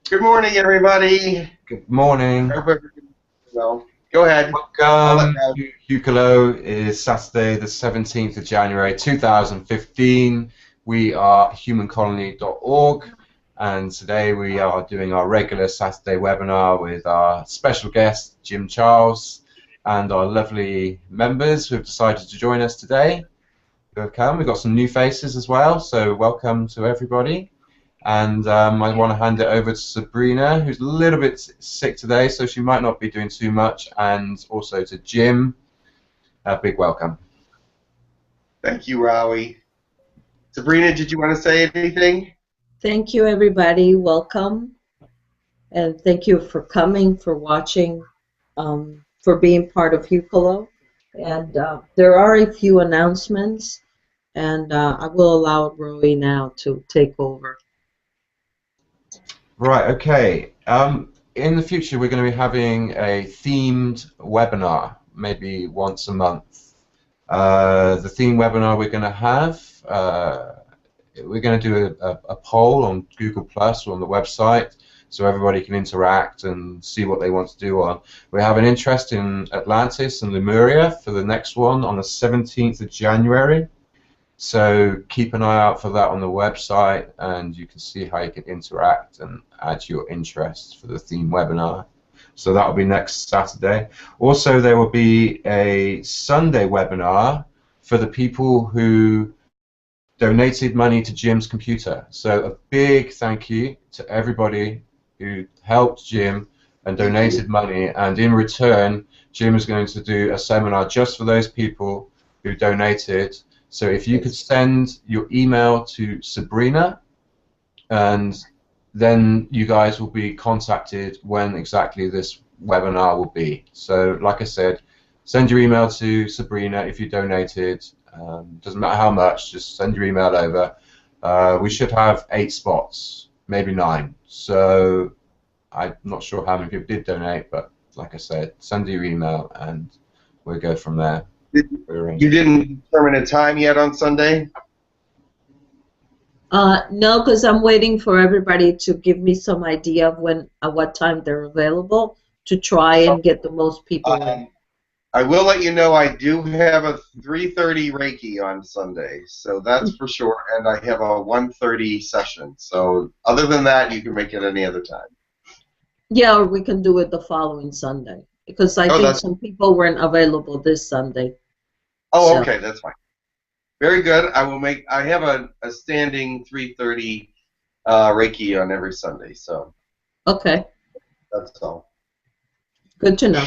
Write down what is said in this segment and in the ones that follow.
Good morning, everybody. Good morning. Hope everybody's well. Go ahead. Welcome to Hucolo. It is Saturday, the 17th of January 2015. We are humancolony.org, and today we are doing our regular Saturday webinar with our special guest, Jim Charles, and our lovely members who have decided to join us today. We've got some new faces as well, so welcome to everybody. And I want to hand it over to Sabrina, who's a little bit sick today, so she might not be doing too much, and also to Jim. A big welcome. Thank you, Rowie. Sabrina, did you want to say anything? Thank you, everybody. Welcome. And thank you for coming, for watching, for being part of Hucolo. And there are a few announcements, and I will allow Rowie now to take over. Right, okay. In the future, we're going to be having a themed webinar, maybe once a month. The theme webinar we're going to have, we're going to do a poll on Google Plus or on the website so everybody can interact and see what they want to do on. We have an interest in Atlantis and Lemuria for the next one on the 17th of January. So keep an eye out for that on the website, and you can see how you can interact and add your interests for the theme webinar. So that will be next Saturday. Also, there will be a Sunday webinar for the people who donated money to Jim's computer. So a big thank you to everybody who helped Jim and donated money, and in return, Jim is going to do a seminar just for those people who donated. So if you could send your email to Sabrina, and then you guys will be contacted when exactly this webinar will be. So like I said, send your email to Sabrina if you donated. Doesn't matter how much, just send your email over. We should have 8 spots, maybe 9. So I'm not sure how many people did donate, but like I said, send your email and we'll go from there. You didn't determine a time yet on Sunday? No, because I'm waiting for everybody to give me some idea of when, at what time they're available to try and get the most people in. I will let you know I do have a 3:30 Reiki on Sunday, so that's for sure, and I have a 1:30 session. So other than that, you can make it any other time. Yeah, or we can do it the following Sunday, because I think some people weren't available this Sunday. Oh, so. Okay, that's fine. Very good. I have a standing 3:30 Reiki on every Sunday, so. Okay. That's all. Good to know.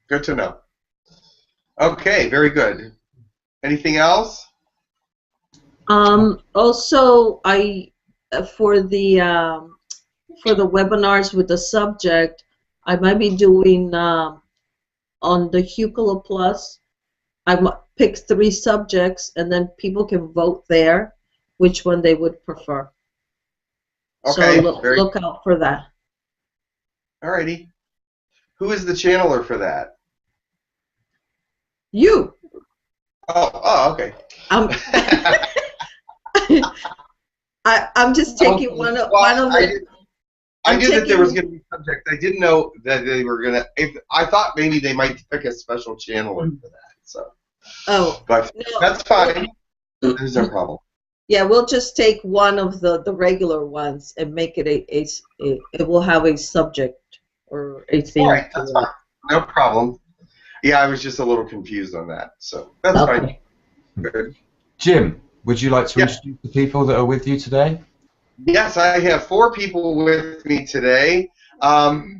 Good to know. Okay, very good. Anything else? Also, for the webinars with the subject, I might be doing on the Hucolo Plus. I pick 3 subjects, and then people can vote there which one they would prefer. Okay. So look out for that. Alrighty. Who is the channeler for that? You. Oh, okay. I'm just taking one of the. I knew that there was going to be subjects. I didn't know that they were going to. I thought maybe they might pick a special channeler for that. So. Oh. But no, that's fine. There's no problem. Yeah, we'll just take one of the regular ones and make it it will have a subject or a theme. All right, that's fine. No problem. Yeah, I was just a little confused on that, so that's fine. Good. Jim, would you like to introduce the people that are with you today? Yes, I have 4 people with me today. Not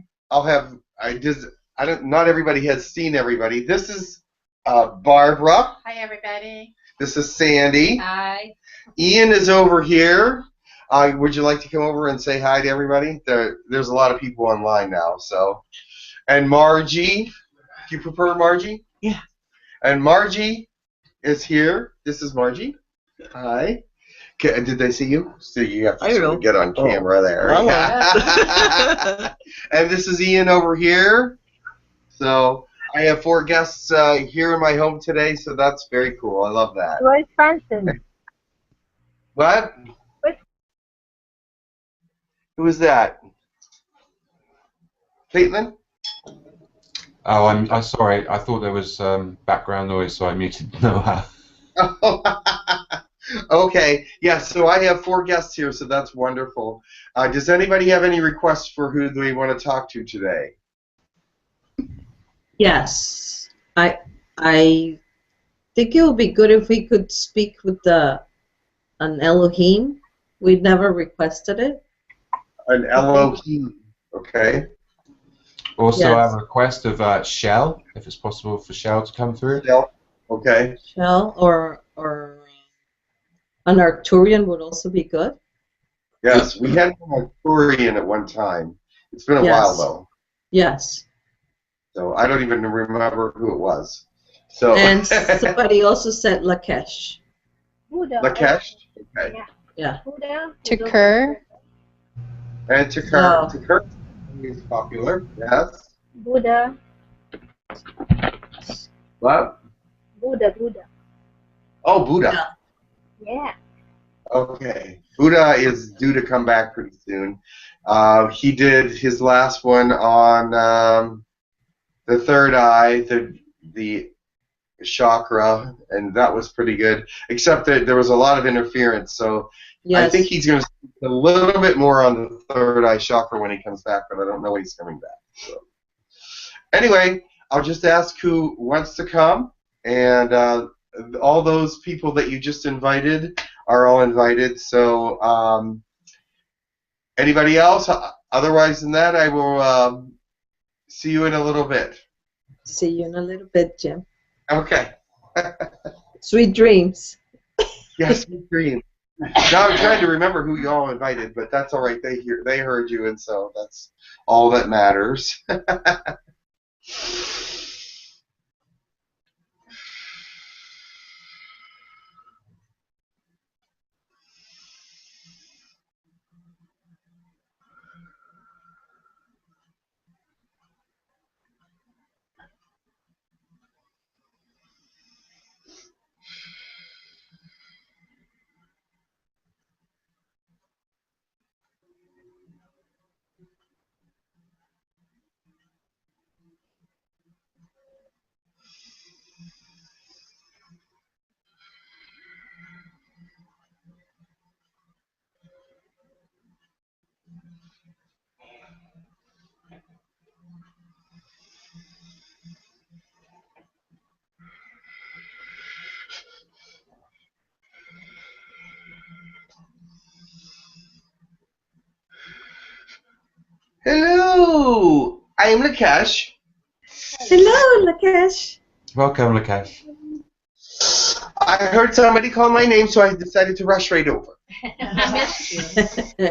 everybody has seen everybody. This is Barbara. Hi, everybody. This is Sandy. Hi. Ian is over here. Would you like to come over and say hi to everybody? There's a lot of people online now, so. And Margie. Do you prefer Margie? Yeah. And Margie is here. This is Margie. Hi. Did they see you? So you have to get on camera there. And this is Ian over here. So I have 4 guests here in my home today, so that's very cool. I love that. Where's Francis? What? Who was that? Caitlin? Oh, I'm sorry. I thought there was background noise, so I muted Noah. Okay. Yeah, so I have 4 guests here, so that's wonderful. Does anybody have any requests for who they want to talk to today? Yes. I think it would be good if we could speak with an Elohim. We never requested it. An Elohim. Okay. Also, I Yes. have a request of Shell, if it's possible for Shell to come through. Shell. Okay. Shell or an Arcturian would also be good. Yes, we had an Arcturian at one time. It's been a Yes. while, though. Yes. So I don't even remember who it was. So And somebody also said Lakesh. Buddha. Lakesh? Okay. Yeah. Buddha. 𝗪𝗪𝗕. And Takar. Oh. Takar is popular. Yes. Buddha. What? Buddha. Buddha. Oh, Buddha. Yeah. Okay. Buddha is due to come back pretty soon. He did his last one on the third eye, the chakra, and that was pretty good. Except that there was a lot of interference, so Yes. I think he's going to speak a little bit more on the third eye chakra when he comes back, but I don't know when he's coming back. So anyway, I'll just ask who wants to come, and all those people that you just invited are all invited. So anybody else? Otherwise than that, I will see you in a little bit. See you in a little bit, Jim. Okay. Sweet dreams. Yes, dream. Now I'm trying to remember who you all invited, but that's all right. They heard you, and so that's all that matters. Hello, I am Lakesh. Hello, Lakesh. Welcome, Lakesh. I heard somebody call my name, so I decided to rush right over. I missed you.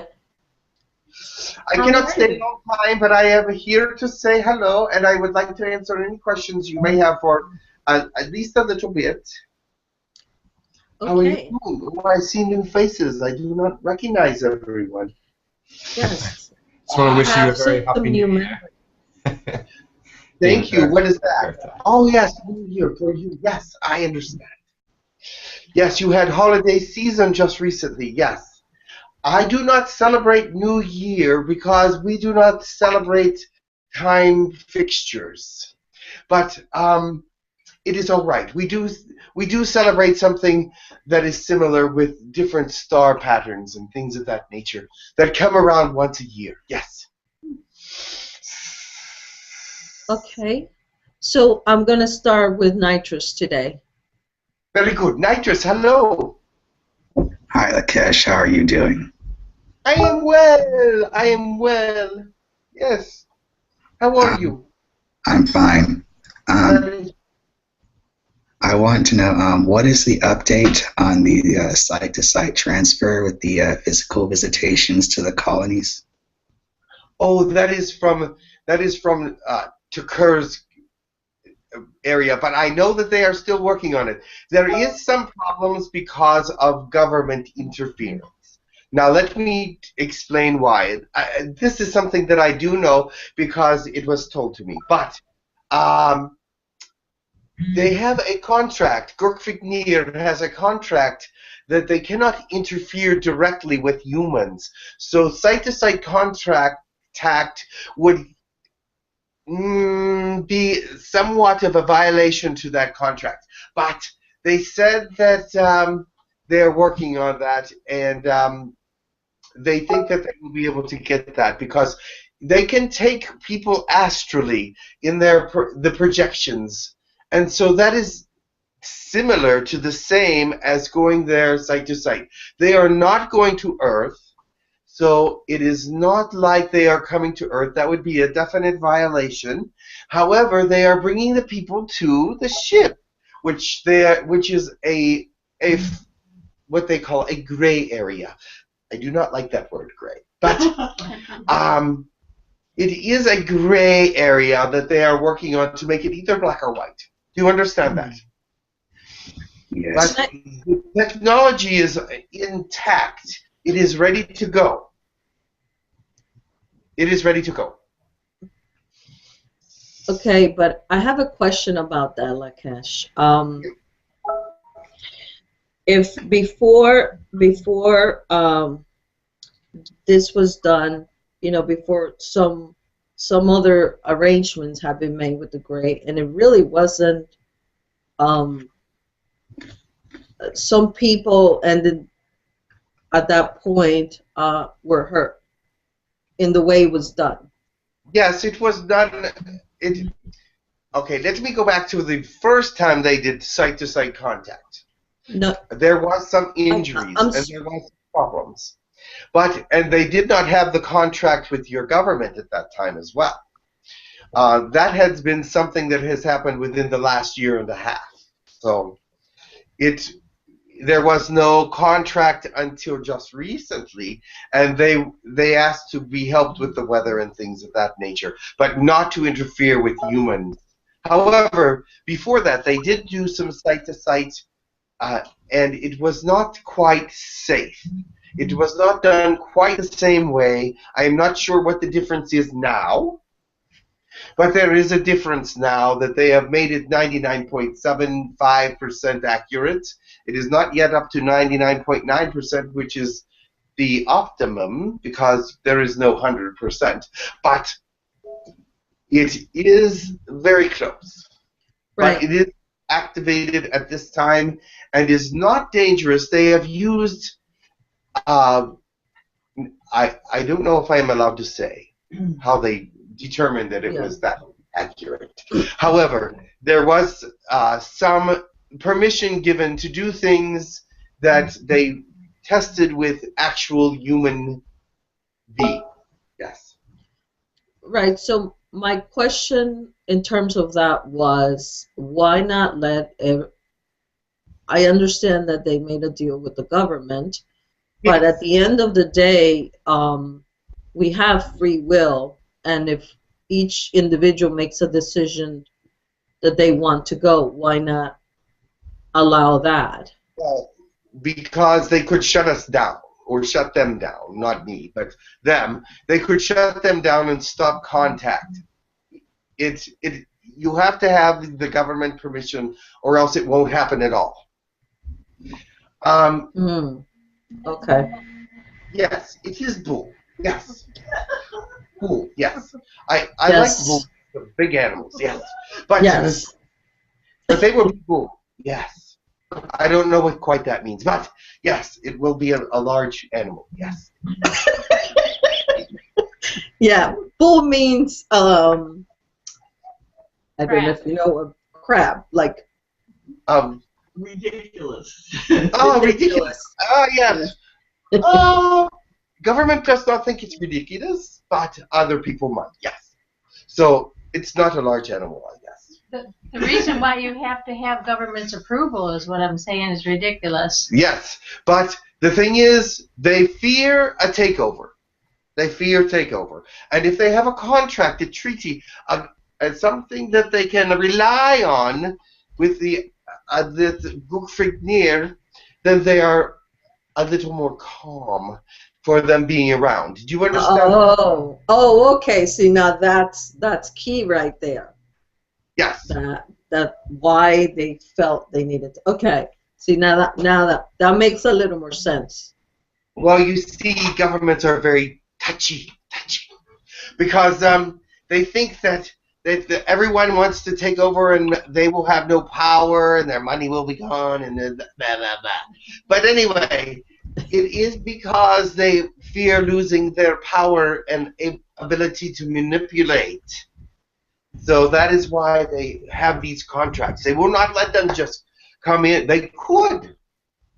I cannot stay a long time, but I am here to say hello, and I would like to answer any questions you may have for at least a little bit. How are you Okay. doing? Oh, I see new faces. I do not recognize everyone. Yes. Just want to wish you a Have very some happy new New Year. memories. Thank you. What is that? Birthday. Oh, yes, New Year for you. Yes, I understand. Yes, you had holiday season just recently. Yes. I do not celebrate New Year because we do not celebrate time fixtures. But it is all right. We do celebrate something that is similar with different star patterns and things of that nature that come around once a year. Yes. Okay. So I'm going to start with nitrous today. Very good. Nitrous, hello. Hi, Lakesh. How are you doing? I am well. I am well. Yes. How are you? I'm fine. I want to know what is the update on the site-to-site transfer with the physical visitations to the colonies? Oh, that is from Tukur's area, but I know that they are still working on it. There is some problems because of government interference. Now, let me explain why. This is something that I do know because it was told to me. But They have a contract. Girk Fitneer has a contract that they cannot interfere directly with humans. So site-to-site contact would be somewhat of a violation to that contract. But they said that they're working on that, and they think that they will be able to get that because they can take people astrally in the projections. And so that is similar to the same as going there site to site. They are not going to Earth, so it is not like they are coming to Earth. That would be a definite violation. However, they are bringing the people to the ship, which is a what they call a gray area. I do not like that word gray, but it is a gray area that they are working on to make it either black or white. Do you understand that? Yes. But the technology is intact. It is ready to go. It is ready to go. Okay, but I have a question about that, Lakesh. If before this was done, you know, before some other arrangements have been made with the gray, and it really wasn't. Some people ended at that point were hurt in the way it was done. Yes, it was done. Okay, let me go back to the first time they did site-to-site contact. No, there was some injuries and there was problems, and they did not have the contract with your government at that time as well. That has been something that has happened within the last year and a half. So there was no contract until just recently, and they asked to be helped with the weather and things of that nature, but not to interfere with humans. However, before that, they did do some site-to-site, and it was not quite safe. It was not done quite the same way. I am not sure what the difference is now, but there is a difference now that they have made it 99.75% accurate. It is not yet up to 99.9%, which is the optimum because there is no 100%. But it is very close. right. But it is activated at this time and is not dangerous. They have used, I don't know if I am allowed to say how they determined that it was that accurate. However, there was some permission given to do things that they tested with actual human beings. Yes. Right. So my question in terms of that was, why not let I understand that they made a deal with the government, but Yes. at the end of the day, we have free will, and if each individual makes a decision that they want to go, why not allow that? Well, because they could shut us down, or shut them down, not me, but them. They could shut them down and stop contact. You have to have the government permission, or else it won't happen at all. Okay. Yes, it is bull. Yes. Bull, yes. I Yes. like bull, the big animals, yes. But, Yes. but they will be bull, yes. I don't know what quite that means, but yes, it will be a large animal, yes. Yeah. Bull means, I don't know if you know a crab, like Ridiculous. Oh, ridiculous. Oh, yes. Government does not think it's ridiculous, but other people might, yes. So it's not a large animal, I guess. The reason why you have to have government's approval is what I'm saying is ridiculous. Yes, but the thing is, they fear a takeover. They fear takeover. And if they have a contract, a treaty, something that they can rely on with the Girk Fitneer, then they are a little more calm for them being around. Do you understand? Oh, okay. See, now that's key right there. Yes. that why they felt they needed to. Okay. See, now that makes a little more sense. Well, you see, governments are very touchy, because they think that everyone wants to take over and they will have no power and their money will be gone and blah, blah, blah. But anyway, it is because they fear losing their power and ability to manipulate. So that is why they have these contracts. They will not let them just come in. They could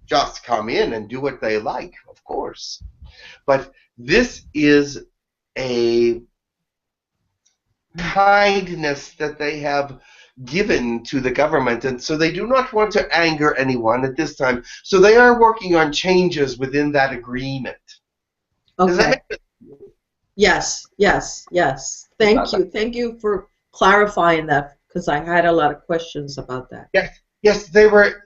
just come in and do what they like, of course. But this is a kindness that they have given to the government, and so they do not want to anger anyone at this time. So they are working on changes within that agreement. Does that Okay. make sense? Yes. Thank you for clarifying that, because I had a lot of questions about that. Yes, they were.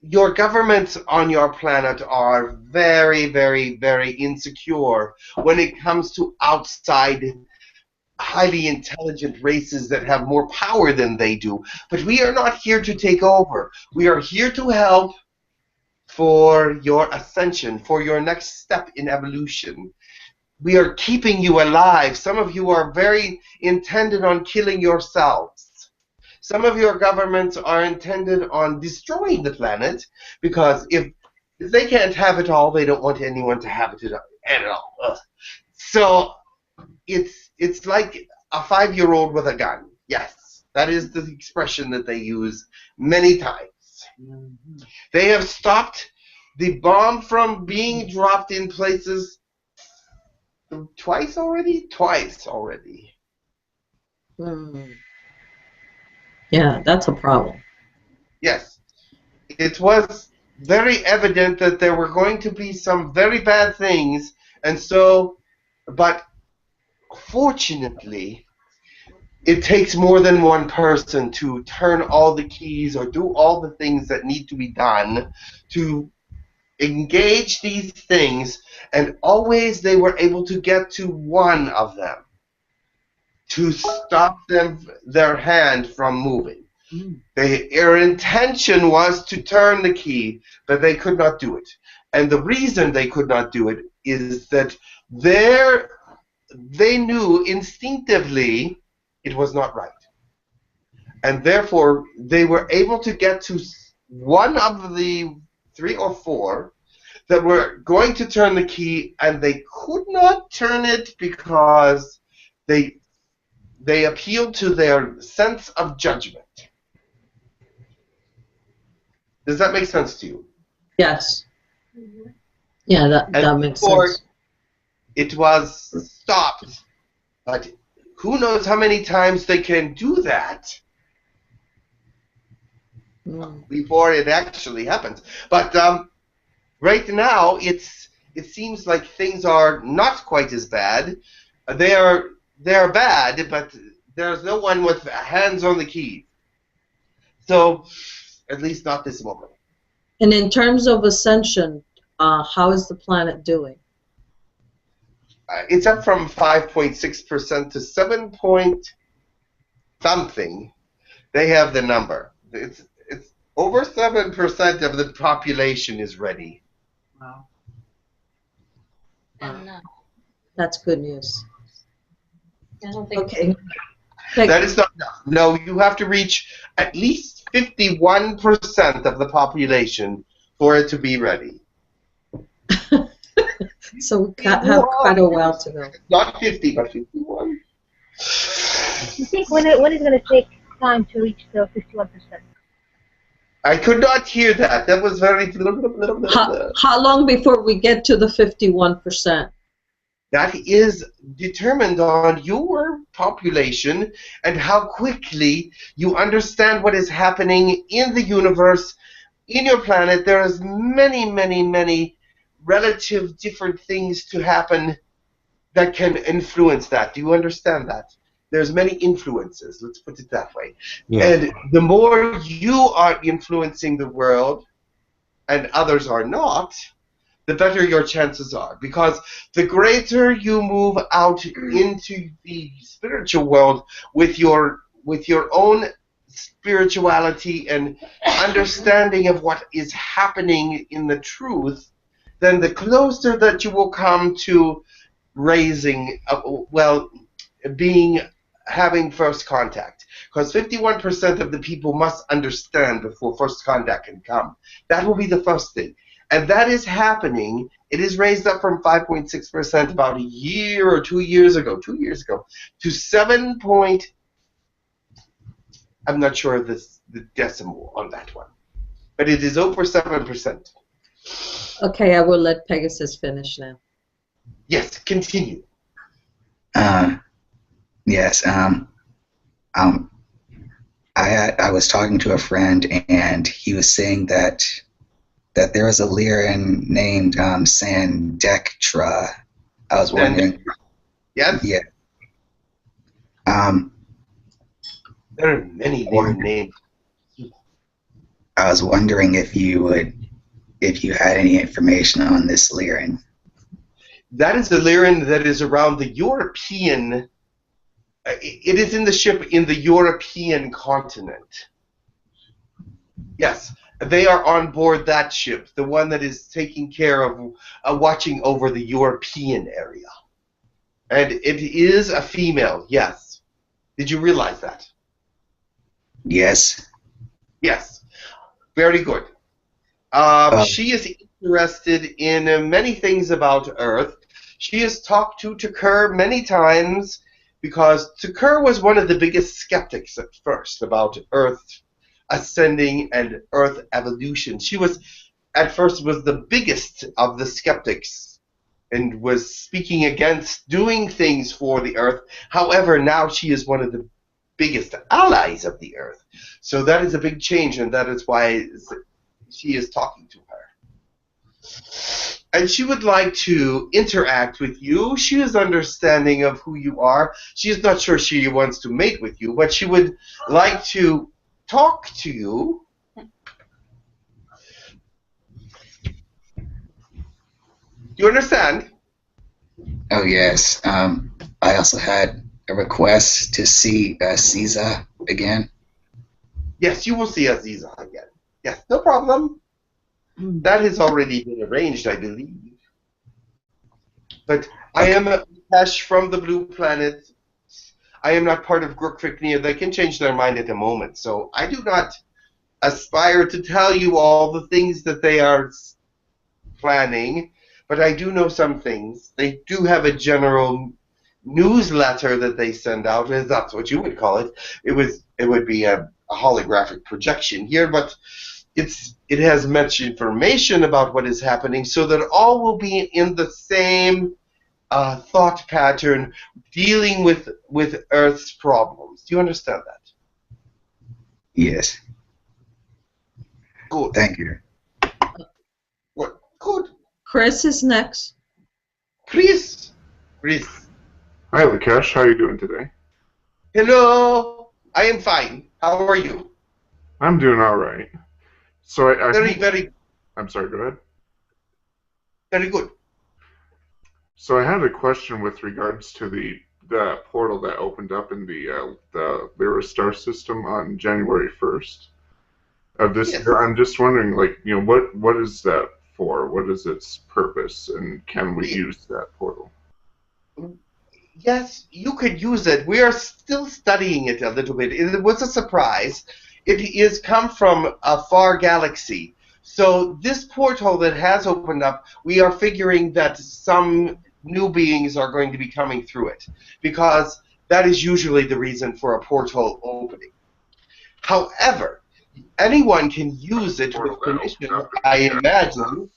Your governments on your planet are very, very, very insecure when it comes to outside, highly intelligent races that have more power than they do. But we are not here to take over. We are here to help for your ascension, for your next step in evolution. We are keeping you alive. Some of you are very intended on killing yourselves. Some of your governments are intended on destroying the planet, because if they can't have it all, they don't want anyone to have it at all. Ugh. So it's like a 5-year-old with a gun. Yes, that is the expression that they use many times. They have stopped the bomb from being dropped in places twice already? Twice already. Yeah, that's a problem. Yes. It was very evident that there were going to be some very bad things, and so, but fortunately, it takes more than one person to turn all the keys or do all the things that need to be done to engage these things, and always they were able to get to one of them to stop their hand from moving. Their intention was to turn the key, but they could not do it. And the reason they could not do it is that they knew instinctively it was not right. And therefore, they were able to get to one of the 3 or 4 that were going to turn the key, and they could not turn it because they appealed to their sense of judgment. Does that make sense to you? Yes. Yeah, that makes before sense. It was stopped. But who knows how many times they can do that before it actually happens. But right now, it seems like things are not quite as bad. They're bad, but there's no one with hands on the key. So, at least not this moment. And in terms of ascension, how is the planet doing? It's up from 5.6% to 7 point something. They have the number. It's over 7% of the population is ready. Wow. And, That's good news. I don't think Okay. That is not enough. No, you have to reach at least 51% of the population for it to be ready. So we have quite a while to go. Not 50, but 51. You think when is going to take time to reach the 51%? I could not hear that. That was very... How long before we get to the 51%? That is determined on your population and how quickly you understand what is happening in the universe, in your planet. There is many, many, many relative different things to happen that can influence that. Do you understand that? There's many influences, let's put it that way. Yeah. And the more you are influencing the world and others are not, the better your chances are. Because the greater you move out into the spiritual world with your own spirituality and understanding of what is happening in the truth, then the closer that you will come to raising, having first contact. Because 51% of the people must understand before first contact can come. That will be the first thing. And that is happening. It is raised up from 5.6% about a year or 2 years ago, to 7 point, I'm not sure the decimal on that one. But it is over 7%. Okay, I will let Pegasus finish now. Yes, continue. Yes. I was talking to a friend, and he was saying that there was a Lyran named 𝗪𝗓𝗓𝗓. I was wondering. Yes. Yeah. There are many Lyran names. I was wondering if you had any information on this Lyran. That is the Lyran that is around the European. It is in the ship in the European continent. Yes, they are on board that ship, the one that is taking care of watching over the European area. And it is a female, yes. Did you realize that? Yes. Yes. Very good. She is interested in many things about Earth. She has talked to 𝗪𝗓 many times, because 𝗪𝗓 was one of the biggest skeptics at first about Earth ascending and Earth evolution. She was, at first, was the biggest of the skeptics and was speaking against doing things for the Earth. However, now she is one of the biggest allies of the Earth. So that is a big change, and that is why she is talking to her. And she would like to interact with you. She is understanding of who you are. She is not sure she wants to mate with you, but she would like to talk to you. You understand? Oh, yes. I also had a request to see 𝗖𝗢𝗡𝗧𝗧 again. Yes, you will see 𝗖𝗢𝗧𝗧 again. Yes, no problem. That has already been arranged, I believe. But I am Lakesh from the Blue Planet. I am not part of Girk Fitneer. They can change their mind at a moment. So I do not aspire to tell you all the things that they are planning, but I do know some things. They do have a general newsletter that they send out, if that's what you would call it. It would be a holographic projection here, but it has much information about what is happening, so that all will be in the same thought pattern, dealing with Earth's problems. Do you understand that? Yes. Good. Thank you. What? Good. Chris is next. Chris. Hi, Lakesh. How are you doing today? Hello. I am fine. How are you? I'm doing all right. So Very. I'm sorry. Go ahead. Very good. So I had a question with regards to the portal that opened up in the Lyrans star system on January 1st of this year. I'm just wondering, what is that for? What is its purpose, and can we use that portal? Yes, you could use it. We are still studying it a little bit. It was a surprise. It is come from a far galaxy. So this portal that has opened up, we are figuring that some new beings are going to be coming through it, because that is usually the reason for a portal opening. However, anyone can use it with permission, I imagine,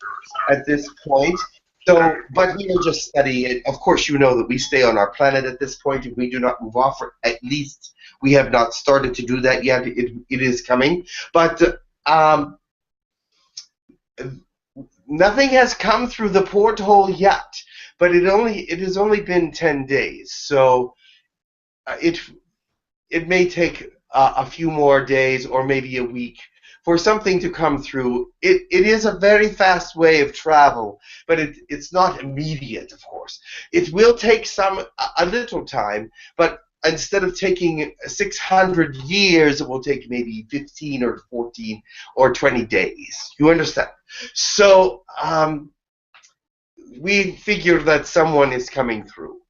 at this point. So, but we are just studying it. Of course, you know that we stay on our planet at this point, and we do not move off, or at least we have not started to do that yet. It is coming. But nothing has come through the porthole yet. But it has only been 10 days. So it may take a few more days, or maybe a week, for something to come through. It is a very fast way of travel, but it's not immediate, of course. It will take a little time, but instead of taking 600 years, it will take maybe 15 or 14 or 20 days. You understand? So we figure that someone is coming through.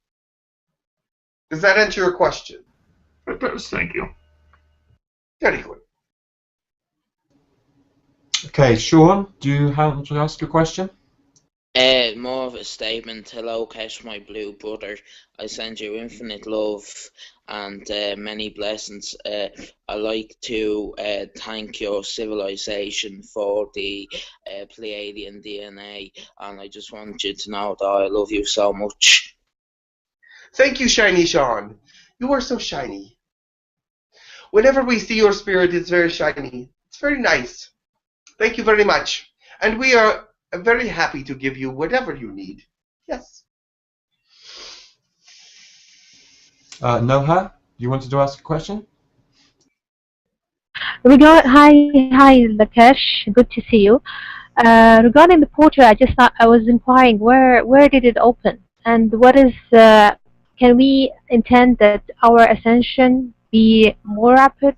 Does that answer your question? It does, thank you. Very good. Okay, Sean, do you have to ask a question? More of a statement. Hello, Lakesh, my blue brother. I send you infinite love and many blessings. I like to thank your civilization for the Pleiadian DNA, and I just want you to know that I love you so much. Thank you, Shiny Sean. You are so shiny. Whenever we see your spirit, it's very shiny. It's very nice. Thank you very much. And we are very happy to give you whatever you need. Yes. Noha, you wanted to ask a question? Hi, Lakesh. Good to see you. Regarding the portal, I was inquiring where did it open, and what is can we intend that our ascension be more rapid?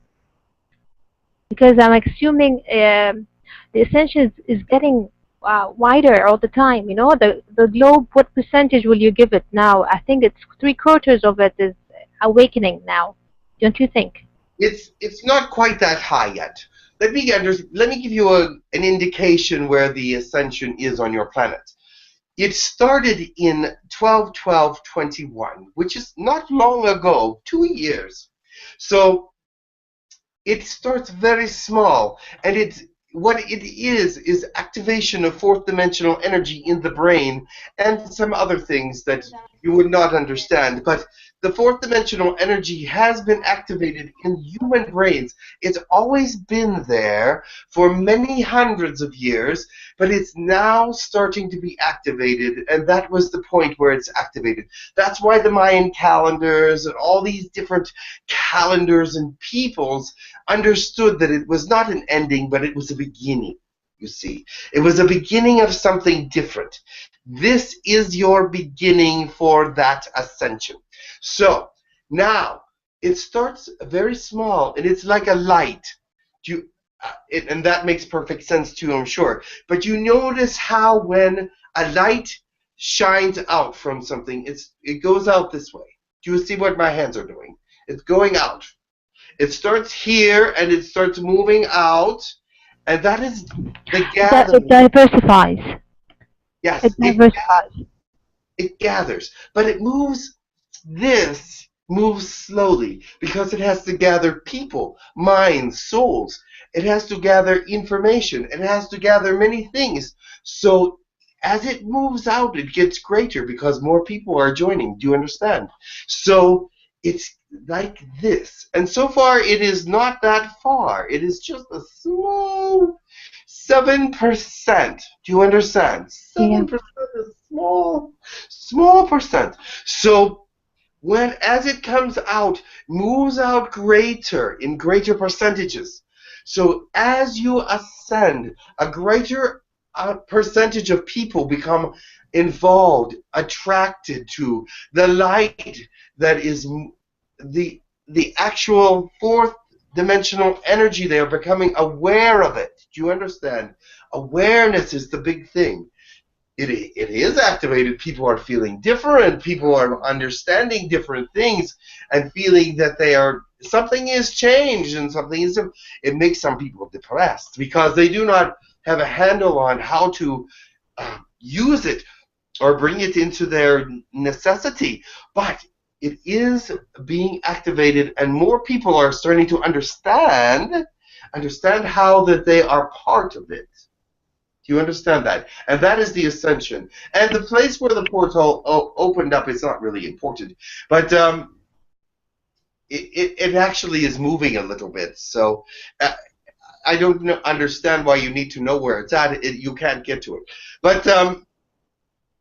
Because I'm assuming the ascension is getting wider all the time. You know, the globe. What percentage will you give it now? I think it's 3/4 of it is awakening now. Don't you think? It's not quite that high yet. Let me give you an indication where the ascension is on your planet. It started in 12/12/21, which is not long ago, 2 years. So it starts very small, and what it is activation of fourth dimensional energy in the brain and some other things that you would not understand. But the fourth dimensional energy has been activated in human brains. It's always been there for many hundreds of years, but it's now starting to be activated, and that was the point where it's activated. That's why the Mayan calendars and all these different calendars and peoples understood that it was not an ending, but it was a beginning, you see. It was a beginning of something different. This is your beginning for that ascension. So now it starts very small, and it's like a light. And that makes perfect sense to you, I'm sure. But you notice how when a light shines out from something, it goes out this way. Do you see what my hands are doing? It's going out. It starts here, and it starts moving out, and that is the gathering. It diversifies. Yes, it diversifies. It gathers, but it moves. This moves slowly because it has to gather people, minds, souls. It has to gather information. It has to gather many things. So as it moves out, it gets greater because more people are joining. Do you understand? So it's like this. And so far, it is not that far. It is just a small 7%. Do you understand? 7% is small percent. So as it comes out, moves out greater in greater percentages. So as you ascend, a greater percentage of people become involved, attracted to the light that is the actual fourth dimensional energy. They are becoming aware of it. Do you understand? Awareness is the big thing. It is activated. People are feeling different. People are understanding different things and feeling that something is changed and something is. It makes some people depressed because they do not have a handle on how to use it or bring it into their necessity. But it is being activated, and more people are starting to understand how that they are part of it. Do you understand that? And that is the ascension. And the place where the portal opened up is not really important, but it actually is moving a little bit. So I don't understand why you need to know where it's at. You can't get to it. But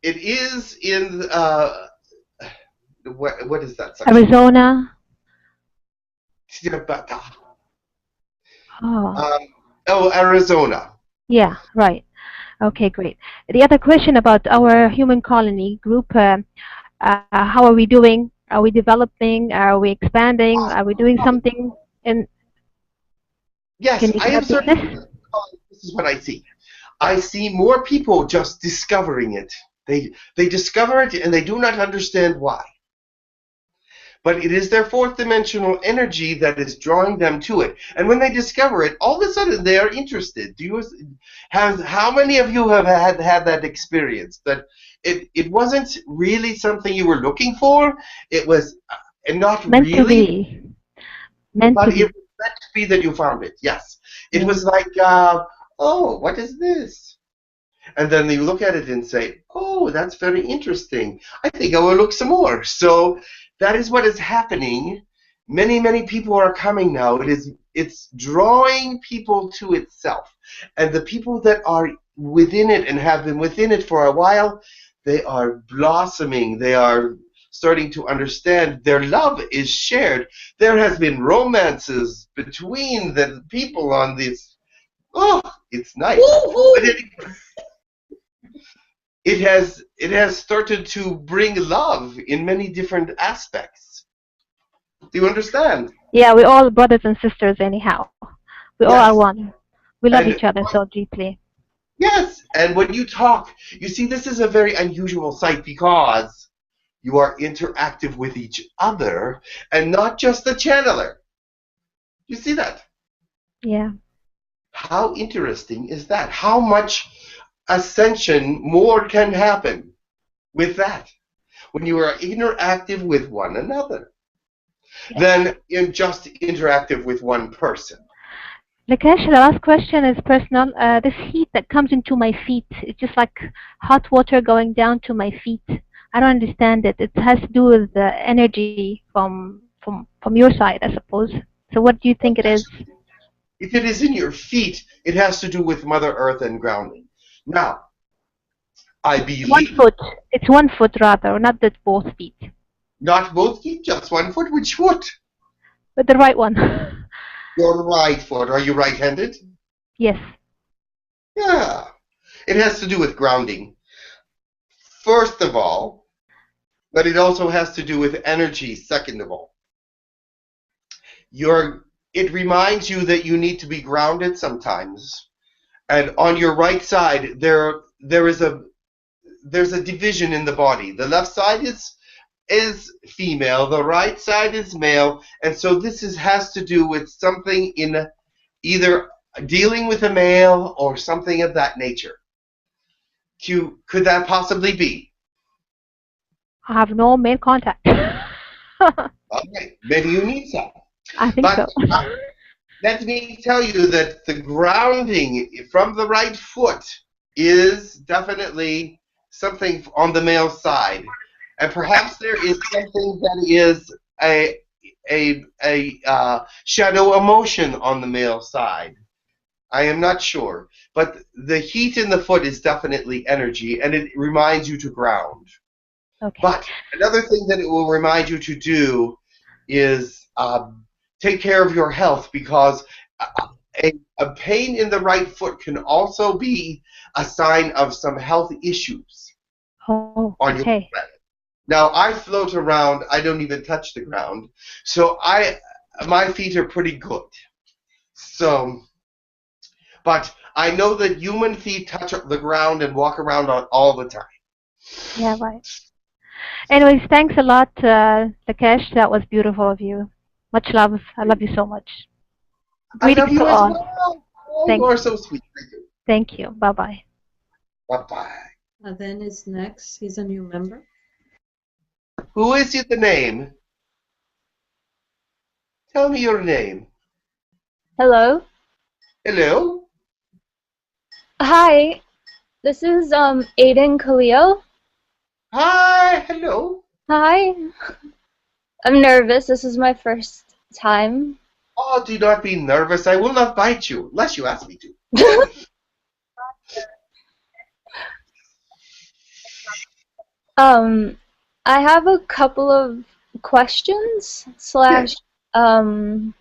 it is in, what is that section? Arizona. Arizona. Yeah, right. Okay, great. The other question about our human colony group, how are we doing? Are we developing? Are we expanding? Are we doing something? And Yes, can you I am help with certain. this? This is what I see. I see more people just discovering it. They discover it and they do not understand why. But it is their fourth dimensional energy that is drawing them to it. And when they discover it, all of a sudden they are interested. How many of you have had that experience? That it wasn't really something you were looking for. It was not Meant to really, be. Meant but to it be. was meant to be that you found it. Yes. It Yeah. was like, oh, what is this? And then you look at it and say, oh, that's very interesting. I think I will look some more. So that is what is happening. Many, many people are coming now. It's drawing people to itself. And the people that are within it and have been within it for a while, they are blossoming. They are starting to understand their love is shared. There has been romances between the people on this. Oh, it's nice. But anyway, it has started to bring love in many different aspects. Do you understand? Yeah, we're all brothers and sisters anyhow. We all Yes. are one. We love And each other so deeply. yes, and when you talk, you see this is a very unusual sight because you are interactive with each other and not just the channeler. You see that? Yeah. How interesting is that? How much ascension more can happen with that when you are interactive with one another than in just interactive with one person. Lakesh, the last question is personal. This heat that comes into my feet, it's just like hot water going down to my feet. I don't understand it. It has to do with the energy from your side, I suppose. So what do you think it is? If it is in your feet, it has to do with Mother Earth and grounding. Now, I believe... 1 foot. It's 1 foot rather, not that both feet. Not both feet, just 1 foot. Which foot? But the right one. Your right foot. Are you right-handed? Yes. Yeah. It has to do with grounding. First of all, but it also has to do with energy, second of all. It reminds you that you need to be grounded sometimes. And on your right side, there's a division in the body. The left side is female, the right side is male, and so this has to do with something in either dealing with a male or something of that nature. Could that possibly be? I have no male contact. Okay, maybe you need some. I think so. Let me tell you that the grounding from the right foot is definitely something on the male side. And perhaps there is something that is a shadow emotion on the male side. I am not sure. But the heat in the foot is definitely energy, and it reminds you to ground. Okay. But another thing that it will remind you to do is take care of your health, because a pain in the right foot can also be a sign of some health issues Oh, on your okay. planet. Now, I float around. I don't even touch the ground. So my feet are pretty good. So, but I know that human feet touch the ground and walk around on all the time. Yeah, right. Anyways, thanks a lot, Lakesh. That was beautiful of you. Much love. I love you so much. I love Greetings you to as all. well. Oh, Thank you are you. so sweet. Thank you. Thank you. Bye-bye. Bye-bye. Then is next. He's a new member. Who is the name? Tell me your name. Hello. Hello? Hi. This is 𝗖𝗢𝗡𝗧𝗡𝗡𝗧. Hi. Hello. Hi. I'm nervous. This is my first time. Oh, do not be nervous. I will not bite you unless you ask me to. I have a couple of questions slash not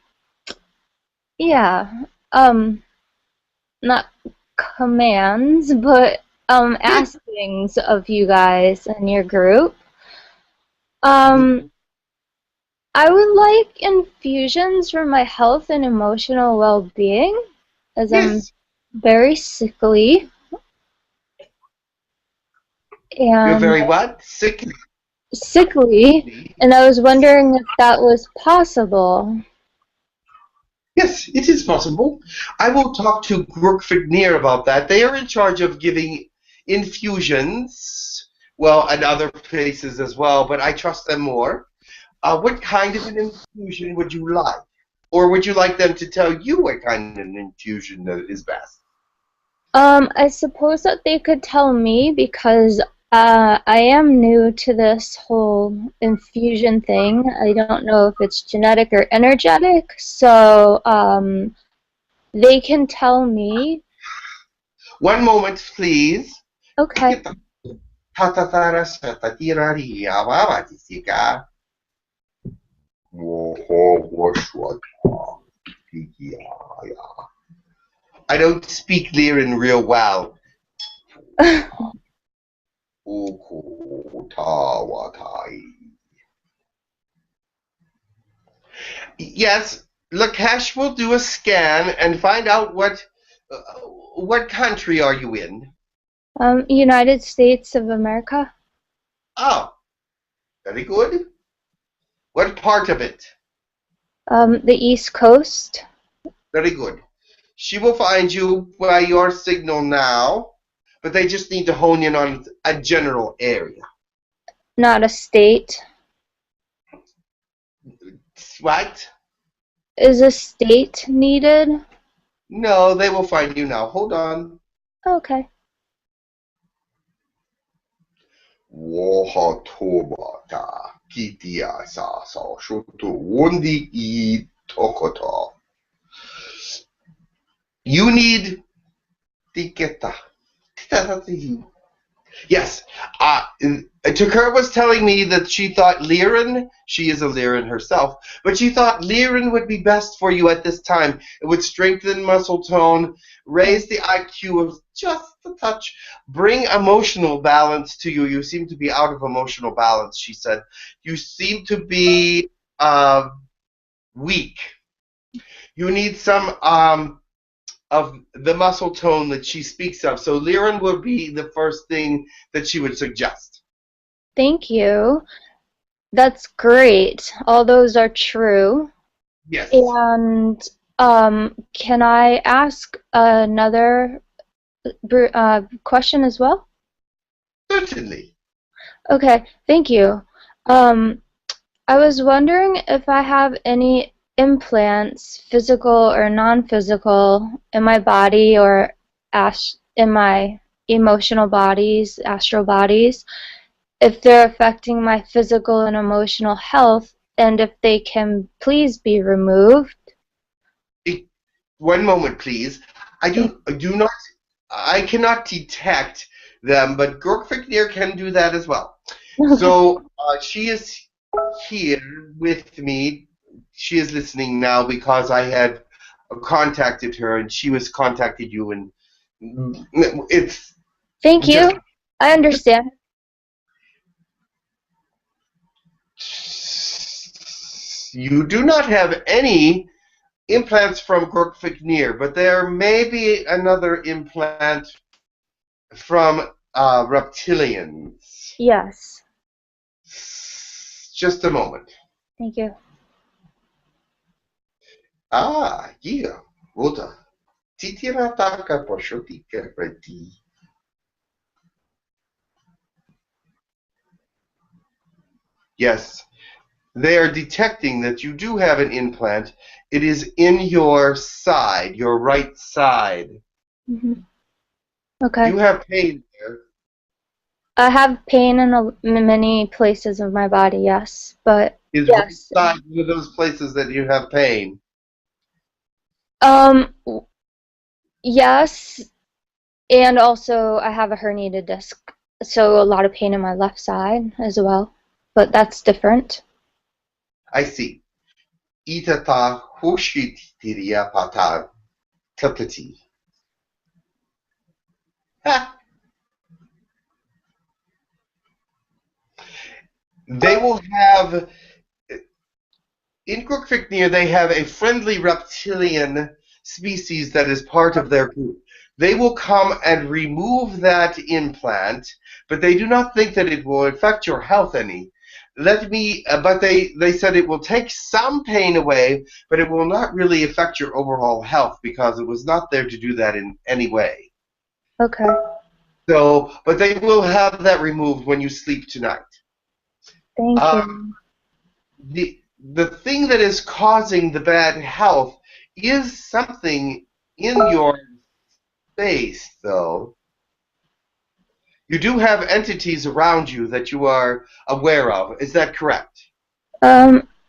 commands, but askings of you guys and your group. I would like infusions for my health and emotional well-being, as I'm very sickly. You're And very what? sickly, and I was wondering if that was possible. Yes, it is possible. I will talk to Girk Fitneer about that. They are in charge of giving infusions, well, and other places as well, but I trust them more. What kind of an infusion would you like? Or would you like them to tell you what kind of an infusion that is best? I suppose that they could tell me because I am new to this whole infusion thing. I don't know if it's genetic or energetic, so they can tell me. One moment, please. Okay. I don't speak Lyran real well. Yes, Lakesh will do a scan and find out what country are you in? United States of America. Oh, very good. What part of it? The East Coast. Very good. She will find you by your signal now, but they just need to hone in on a general area. Not a state. What? Is a state needed? No, they will find you now. Hold on. Okay. You need tiqueta. Yes. Takura was telling me that she thought Lyran, she is a Lyran herself, but she thought Lyran would be best for you at this time. It would strengthen muscle tone, raise the IQ of just a touch, bring emotional balance to you. You seem to be out of emotional balance, she said. You seem to be weak. You need some of the muscle tone that she speaks of. So Lyran would be the first thing that she would suggest. Thank you. That's great. All those are true. Yes. And can I ask another question as well? Certainly. Okay, thank you. I was wondering if I have any implants, physical or non-physical, in my body or in my emotional bodies, astral bodies, if they're affecting my physical and emotional health, and if they can please be removed. One moment, please. I cannot detect them, but Girk Fitneer can do that as well. So she is here with me. She is listening now because I had contacted her, and she was contacted you, and it's. Thank you. I understand. You do not have any implants from Girk Fitneer, but there may be another implant from Reptilians. Yes. Just a moment. Thank you. Yeah. Oda. Titirataka poshotika reti. Yes. They are detecting that you do have an implant. It is in your side, your right side. Mm-hmm. Okay. You have pain there. I have pain in many places of my body, yes, but Is yes. right side one of those places that you have pain? Yes, and also I have a herniated disc, so a lot of pain in my left side as well, but that's different. I see. Itata hushitiria pata telepathy. They will have In Girk Fitneer, they have a friendly reptilian species that is part of their group. They will come and remove that implant, but they do not think that it will affect your health any. But they said it will take some pain away, but it will not really affect your overall health because it was not there to do that in any way. Okay. So, but they will have that removed when you sleep tonight. Thank you. The thing that is causing the bad health is something in your space, though. You do have entities around you that you are aware of. Is that correct?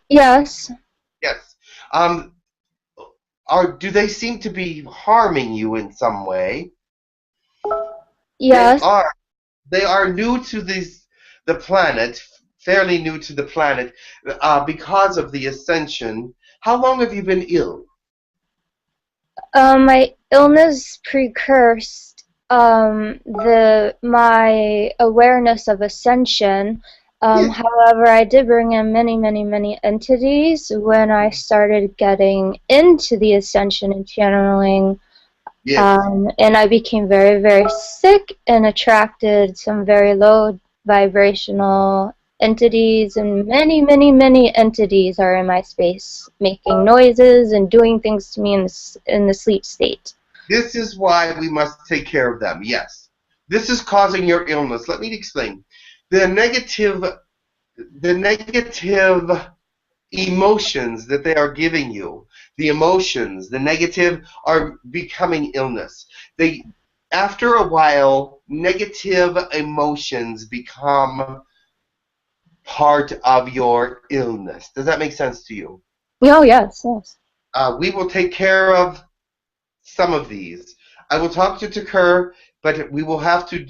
Yes. Yes. Do they seem to be harming you in some way? Yes. They are new to the planet, fairly new to the planet, because of the ascension. How long have you been ill? My illness precursed my awareness of ascension. Yes. However, I did bring in many entities when I started getting into the ascension and channeling. Yes. And I became very sick and attracted some very low vibrational entities, and many entities are in my space, making noises and doing things to me in the sleep state. This is why we must take care of them, yes. This is causing your illness. Let me explain. The negative emotions that they are giving you, the negative are becoming illness. After a while, negative emotions become part of your illness. Does that make sense to you? Oh, yes. We will take care of some of these. I will talk to Kerr, but we will have to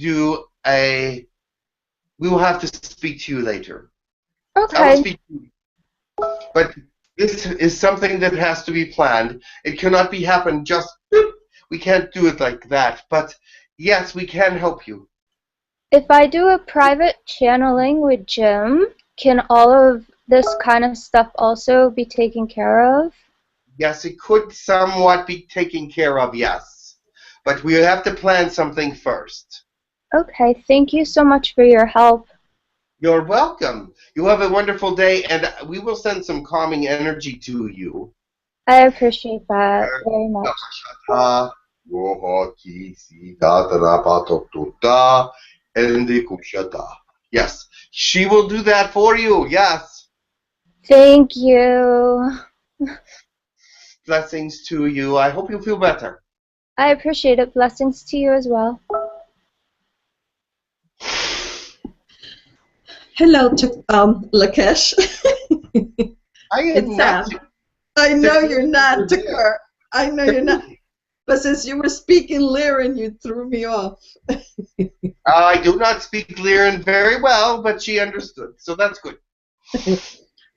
speak to you later. Okay. I will speak to you. But this is something that has to be planned. It cannot happen just, we can't do it like that. But yes, we can help you. If I do a private channeling with Jim, can all of this kind of stuff also be taken care of? Yes, it could somewhat be taken care of, yes. But we have to plan something first. Okay, thank you so much for your help. You're welcome. You have a wonderful day, and we will send some calming energy to you. I appreciate that very much. Yes, she will do that for you, yes. Thank you. Blessings to you. I hope you feel better. I appreciate it. Blessings to you as well. Hello, Lakesh. I am not. I know you're not, Tucker. I know you're not. But since you were speaking Lyran, you threw me off. I do not speak Lyran very well, but she understood, so that's good.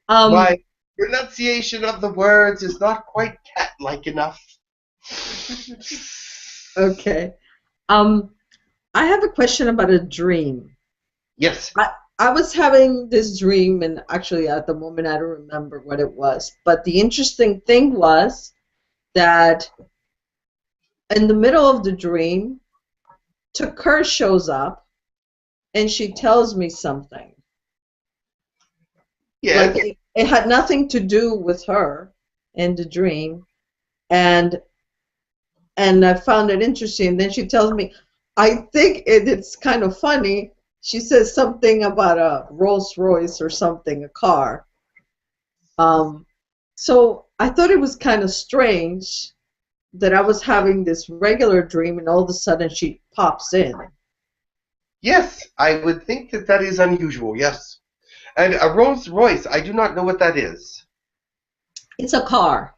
My pronunciation of the words is not quite cat-like enough. Okay. I have a question about a dream. Yes. I was having this dream, and actually at the moment I don't remember what it was. But the interesting thing was that in the middle of the dream, Tucker shows up, and she tells me something. Yes. Like it had nothing to do with her in the dream, and I found it interesting. Then she tells me, I think it's kind of funny. She says something about a Rolls Royce or something, a car. So I thought it was kind of strange that I was having this regular dream and all of a sudden she pops in. Yes, I would think that that is unusual, yes. And a Rolls Royce, I do not know what that is. It's a car.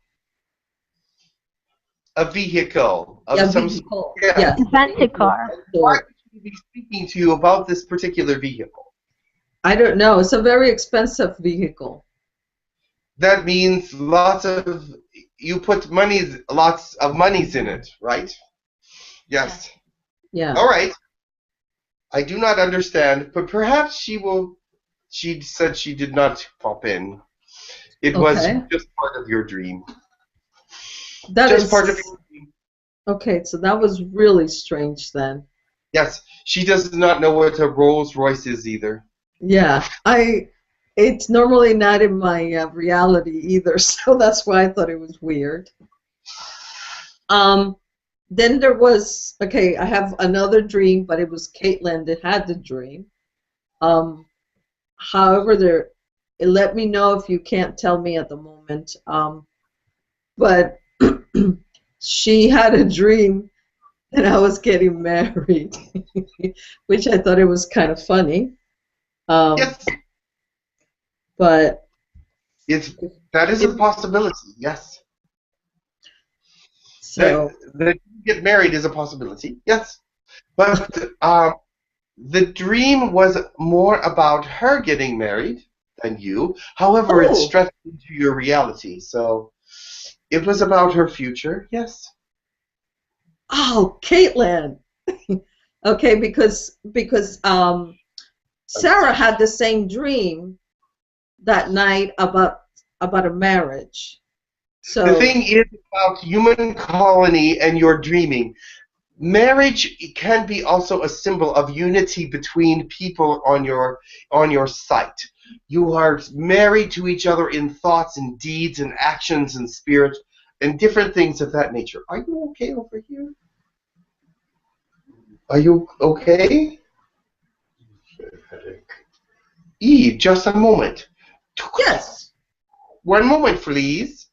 A vehicle. A vehicle. Yeah. Yes. A fancy car. Why would she be speaking to you about this particular vehicle? I don't know. It's a very expensive vehicle. That means you put lots of monies in it, right? Yes. Yeah. All right. I do not understand, but perhaps she said she did not pop in. It was Okay. just part of your dream. That Just is part of your dream. okay. So that was really strange then. Yes, she does not know what a Rolls Royce is either. Yeah, it's normally not in my reality either, so that's why I thought it was weird. Then there was, okay, I have another dream, but it was Caitlin that had the dream. However, let me know if you can't tell me at the moment. But she had a dream that I was getting married, which I thought it was kind of funny. Yes, But that is a possibility. Yes, so that you get married is a possibility. Yes, but the dream was more about her getting married than you. However, it stretched into your reality, so it was about her future. Yes. oh, Caitlin. Okay, because Sarah had the same dream that night about a marriage. So The thing is about human colony and your dreaming. Marriage can be also a symbol of unity between people on your site. You are married to each other in thoughts and deeds and actions and spirit and different things of that nature. Are you okay over here? Are you okay? Eve, just a moment. yes. One moment, please.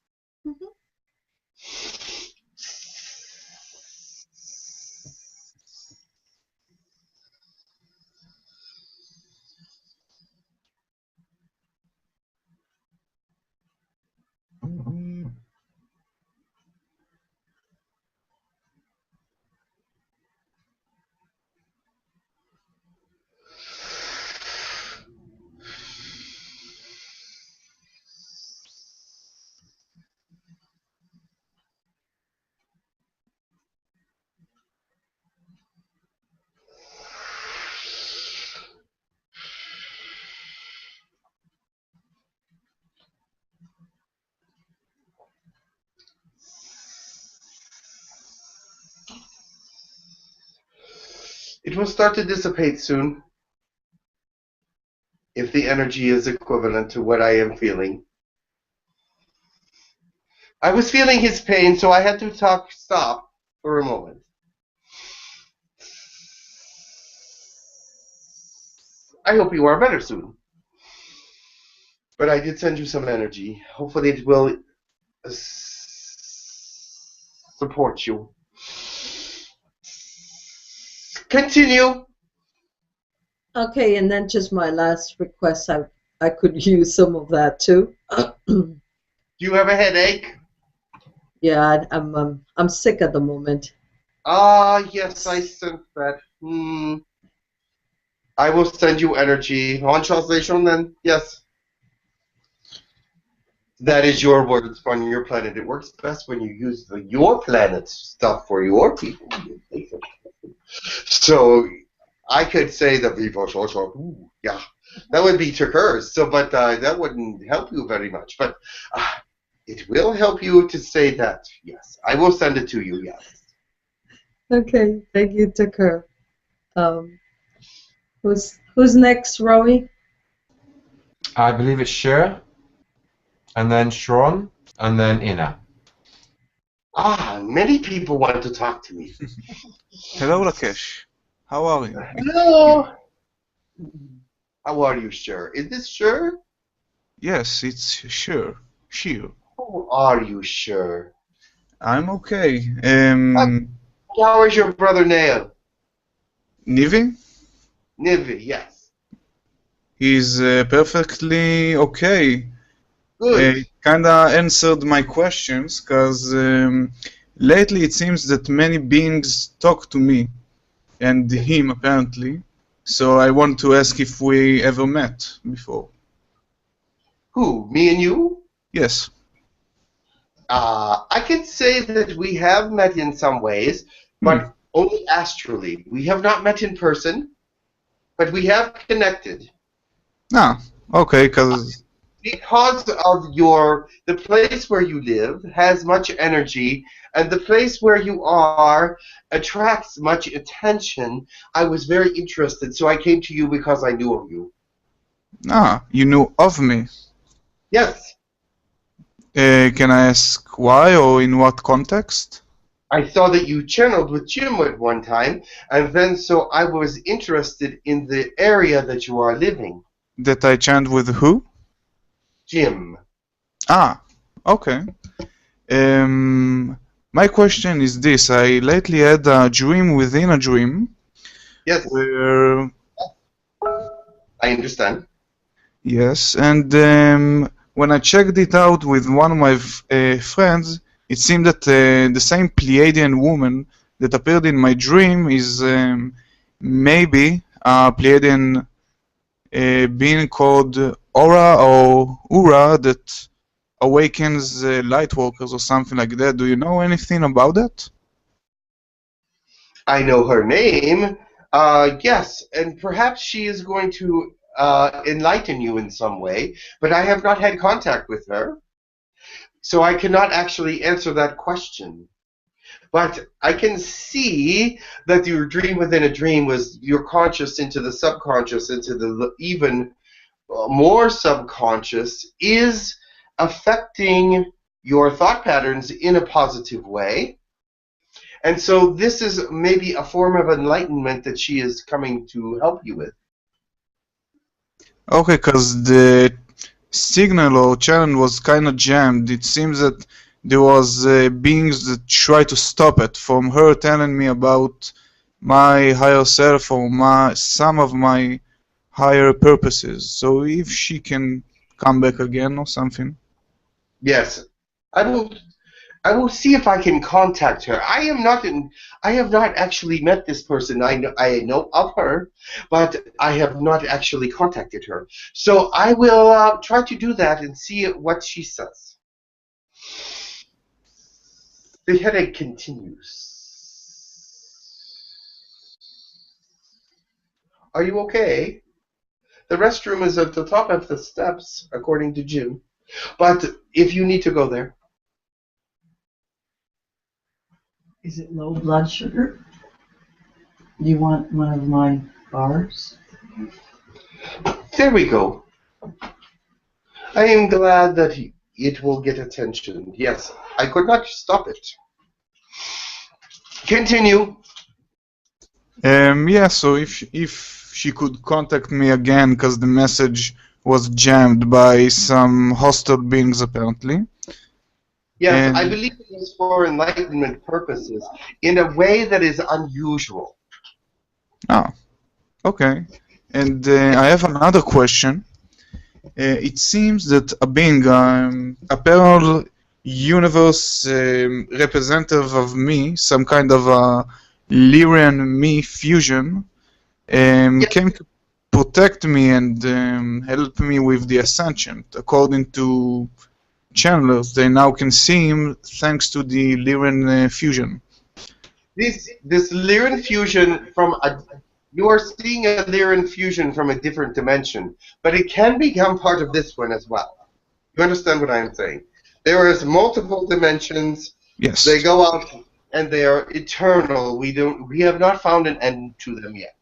It will start to dissipate soon, if the energy is equivalent to what I am feeling. I was feeling his pain, so I had to stop for a moment. I hope you are better soon. But I did send you some energy. Hopefully it will support you. Continue. Okay, and then just my last request. I could use some of that too. Do you have a headache? Yeah, I'm sick at the moment. Ah, yes, I sense that. I will send you energy. On translation, then? Yes. That is your words on your planet. It works best when you use your planet stuff for your people. So I could say the people, yeah, that would be Turkers. So, but that wouldn't help you very much. But it will help you to say that. Yes, I will send it to you. Yes. Okay, thank you, Tucker. Who's next, Rowie? I believe it's Cher, and then Sharon, and then Ina. Many people want to talk to me. Hello, Lakesh. How are you? Hello. How are you, Cher? Is this Cher? Yes, it's Cher. How are you, Cher? I'm okay. How is your brother Nail? Nivi? Nivi, yes. He's perfectly okay. Good. He kinda answered my questions, because lately it seems that many beings talk to me, and him apparently. So I want to ask if we ever met before. Who, me and you? Yes. I can say that we have met in some ways, but only astrally. We have not met in person, but we have connected. Ah, okay, because because of the place where you live has much energy, and the place where you are attracts much attention, I was very interested, so I came to you because I knew of you. Ah, you knew of me. Yes. Can I ask why or in what context? I saw that you channeled with Jim at one time, and then so I was interested in the area that you are living. That I chant with who? Jim. Ah, okay. My question is this. I lately had a dream within a dream. Yes. Where... I understand. Yes, and when I checked it out with one of my friends, it seemed that the same Pleiadian woman that appeared in my dream is maybe a Pleiadian being called Aura or Ura that awakens Lightworkers or something like that. Do you know anything about that? I know her name. Yes, and perhaps she is going to enlighten you in some way, but I have not had contact with her, so I cannot actually answer that question. But I can see that your dream within a dream was your conscious into the subconscious, into the even more subconscious, is affecting your thought patterns in a positive way. And so this is maybe a form of enlightenment that she is coming to help you with. Okay, because the signal or channel was kind of jammed. It seems that there was beings that try to stop it from her telling me about my higher self or some of my higher purposes. So if she can come back again or something. Yes, I will see if I can contact her. I have not actually met this person. I know of her, but I have not actually contacted her. So I will try to do that and see what she says. The headache continues. Are you okay? The restroom is at the top of the steps, according to Jim. But if you need to go there. Is it low blood sugar? Do you want one of my bars? There we go. I am glad that it will get attention. Yes, I could not stop it. Continue. Yeah, so if she could contact me again, because the message was jammed by some hostile beings apparently. Yes, And I believe it is for enlightenment purposes in a way that is unusual. Ah, okay. And I have another question. It seems that a being, a parallel universe representative of me, some kind of a Lyran me fusion, came to protect me and help me with the ascension. According to channelers, they now can see him thanks to the Lyran fusion. This Lyran fusion you are seeing a Lyran fusion from a different dimension, but it can become part of this one as well. You understand what I am saying? There is multiple dimensions. Yes. They go out and they are eternal. We have not found an end to them yet.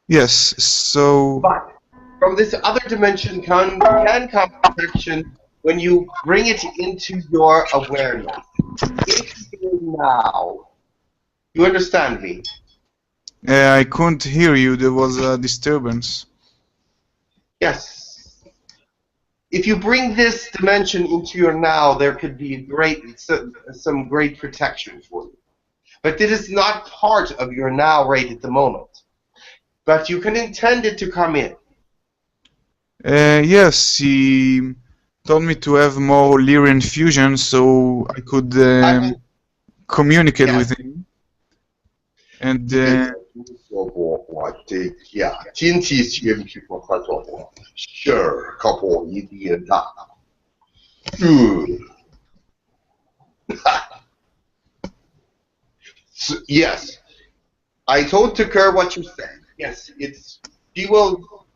Yes. So. But from this other dimension can come protection when you bring it into your awareness. It's now. You understand me? I couldn't hear you. There was a disturbance. Yes. If you bring this dimension into your now, there could be some great protection for you. But it is not part of your now right at the moment. But you can intend it to come in. Yes, he told me to have more Lyran fusion so I could communicate with him. And sure, couple so, yes, I told Tukur what you said. Yes, she will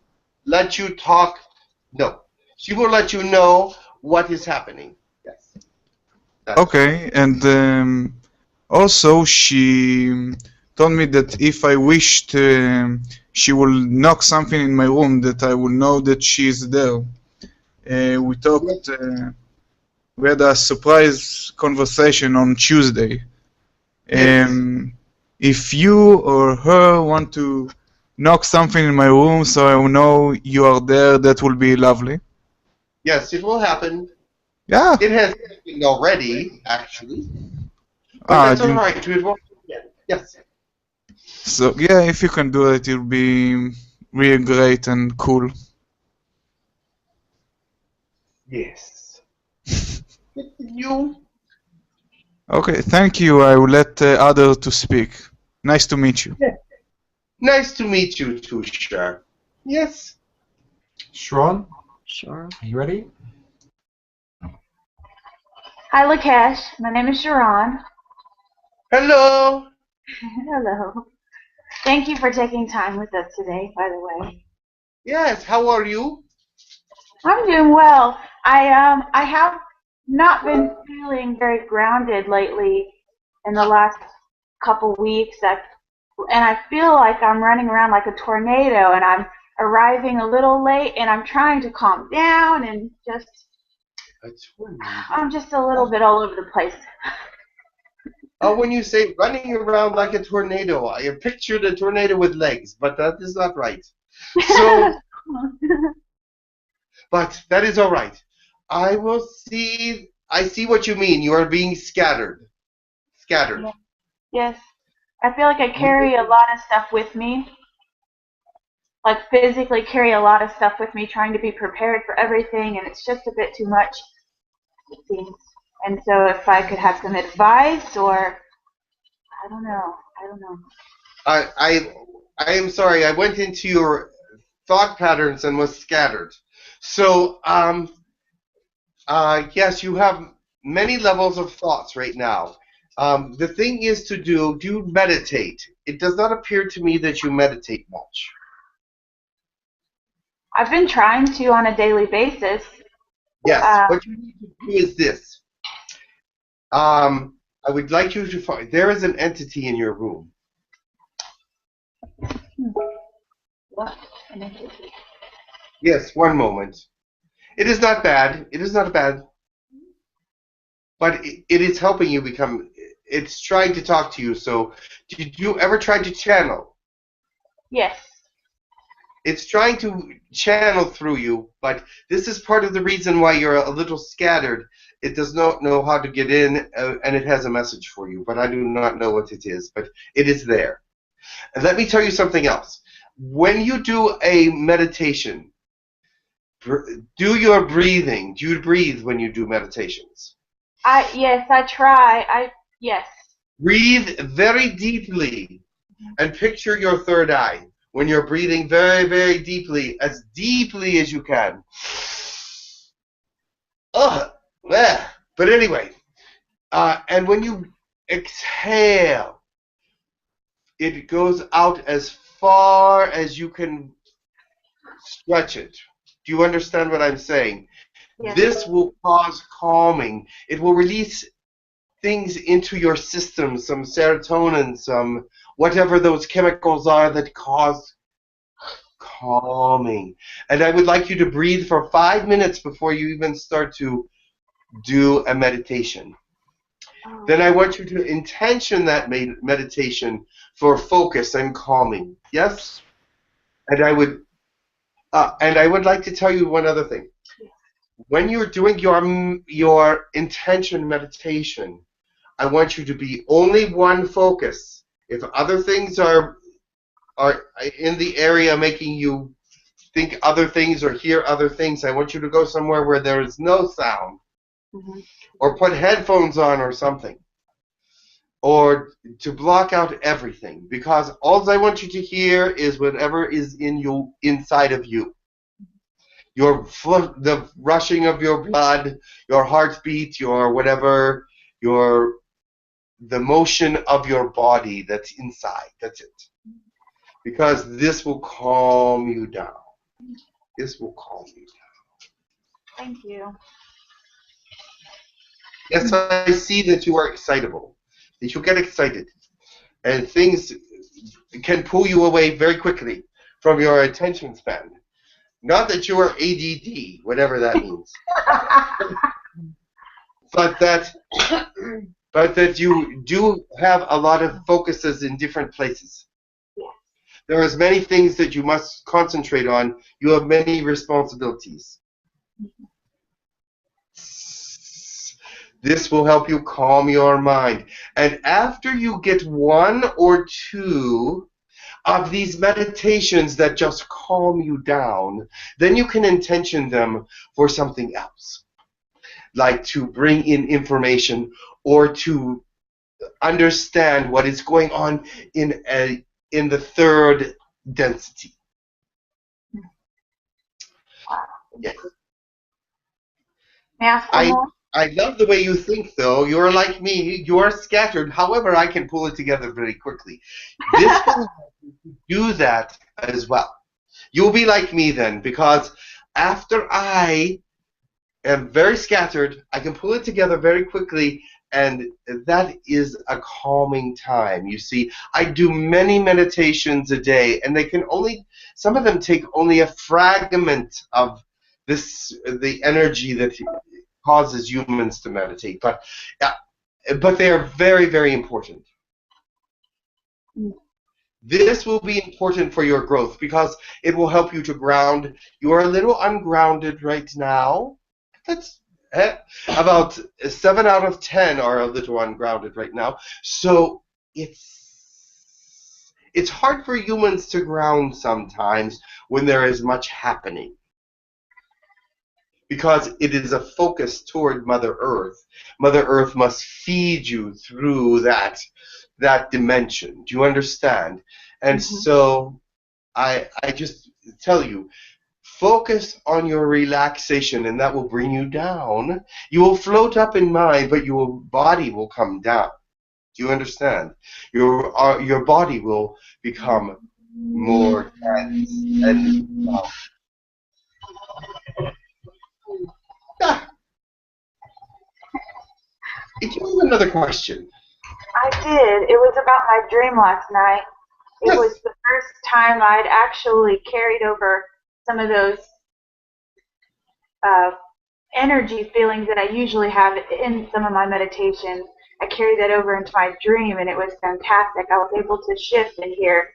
let you talk. No, She will let you know what is happening. Yes. Okay, and also she told me that if I wished, she will knock something in my room that I will know that she is there. We talked. We had a surprise conversation on Tuesday. If you or her want to knock something in my room so I will know you are there, that will be lovely. Yes, it will happen. Yeah. It has happened already, actually. But that's all right. It won't happen. Yes. So yeah, if you can do it, it'll be really great and cool. Yes. You. Okay, thank you. I will let others to speak. Nice to meet you. Yeah. Nice to meet you too, Shar. Yes. Sharon? Sure. Are you ready? Hi, Lakesh. My name is Sharon. Hello. Hello. Thank you for taking time with us today, by the way. Yes, how are you? I'm doing well. I have not been feeling very grounded lately in the last couple weeks. And I feel like I'm running around like a tornado, and I'm arriving a little late, and I'm trying to calm down, and I'm just a little bit all over the place. Oh, when you say running around like a tornado, I pictured a tornado with legs, but that is not right. So, but that is all right. I will see. I see what you mean. You are being scattered. Scattered. Yes. I feel like I carry a lot of stuff with me. Like physically carry a lot of stuff with me, trying to be prepared for everything, and it's just a bit too much, it seems. And so if I could have some advice, or I don't know. I am sorry. I went into your thought patterns and was scattered. So, yes, you have many levels of thoughts right now. The thing is to do you meditate? It does not appear to me that you meditate much. I've been trying to on a daily basis. Yes, what you need to do is this. I would like you to find, there is an entity in your room. What? An entity? Yes, one moment. It is not bad. It is not bad. But it is helping you become, it's trying to talk to you. So, did you ever try to channel? Yes. It's trying to channel through you, but this is part of the reason why you're a little scattered. It does not know how to get in, and it has a message for you, but I do not know what it is, but it is there. And let me tell you something else. When you do a meditation, do your breathing. Do you breathe when you do meditations? Yes, I try. Yes. Breathe very deeply and picture your third eye. When you're breathing very, very deeply as you can. But anyway, and when you exhale, it goes out as far as you can stretch it. Do you understand what I'm saying? Yes. This will cause calming. It will release things into your system, some serotonin, some whatever those chemicals are that cause calming. And I would like you to breathe for 5 minutes before you even start to do a meditation. Then I want you to intention that meditation for focus and calming. Yes? And I would like to tell you one other thing. When you're doing your intention meditation, I want you to be only one focus. If other things are in the area making you think other things or hear other things, I want you to go somewhere where there is no sound. Mm-hmm. Or put headphones on or something. Or to block out everything. Because all I want you to hear is whatever is inside of you. The rushing of your blood, your heartbeat, your whatever, the motion of your body that's inside. That's it. Because this will calm you down. This will calm you down. Thank you. Yes, I see that you are excitable. That you get excited. And things can pull you away very quickly from your attention span. Not that you are ADD, whatever that means. but that you do have a lot of focuses in different places. There are many things that you must concentrate on. You have many responsibilities. This will help you calm your mind. And after you get one or two of these meditations that just calm you down, then you can intention them for something else, like to bring in information or to understand what is going on in the third density. Yes. May I ask one more? I love the way you think, though. You're like me. You are scattered. However, I can pull it together very quickly. This will do that as well. You'll be like me then, because after I am very scattered, I can pull it together very quickly, and that is a calming time. You see, I do many meditations a day, and they can only, some of them take only a fragment of the energy that causes humans to meditate, but they are very, very important. This will be important for your growth because it will help you to ground. You are a little ungrounded right now. That's about 7 out of 10 are a little ungrounded right now. So it's hard for humans to ground sometimes when there is much happening, because it is a focus toward Mother Earth. Mother Earth must feed you through that dimension. Do you understand? And so I just tell you, focus on your relaxation, and that will bring you down. You will float up in mind, but your body will come down. Do you understand? Your body will become more tense and Did you have another question? I did. It was about my dream last night. It was the first time I'd actually carried over some of those energy feelings that I usually have in some of my meditations. I carried that over into my dream, and it was fantastic. I was able to shift and hear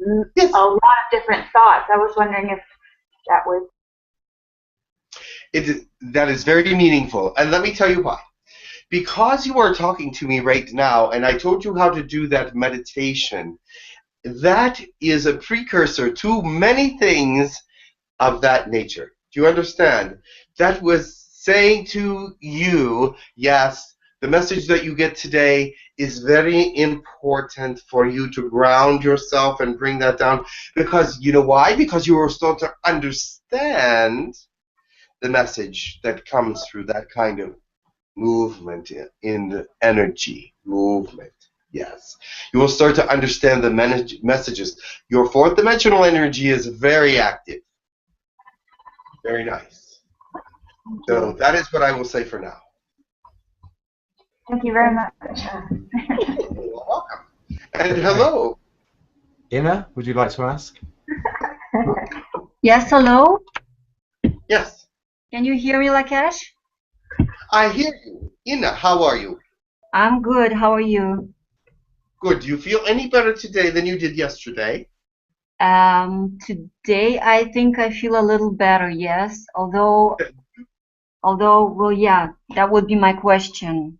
a lot of different thoughts. I was wondering if that was... That is very meaningful, and let me tell you why. Because you are talking to me right now, and I told you how to do that meditation, that is a precursor to many things of that nature. Do you understand? That was saying to you, yes, the message that you get today is very important for you to ground yourself and bring that down. Because, you know why? Because you will start to understand the message that comes through that kind of movement in the energy movement. Yes, you will start to understand the messages. Your fourth dimensional energy is very active. Very nice. So that is what I will say for now. Thank you very much. You're welcome. And hello. Ina, would you like to ask? Yes, hello? Yes. Can you hear me, Lakesh? I hear you. Ina, how are you? I'm good. How are you? Good. Do you feel any better today than you did yesterday? Today I think I feel a little better, yes. Although, well, yeah, that would be my question.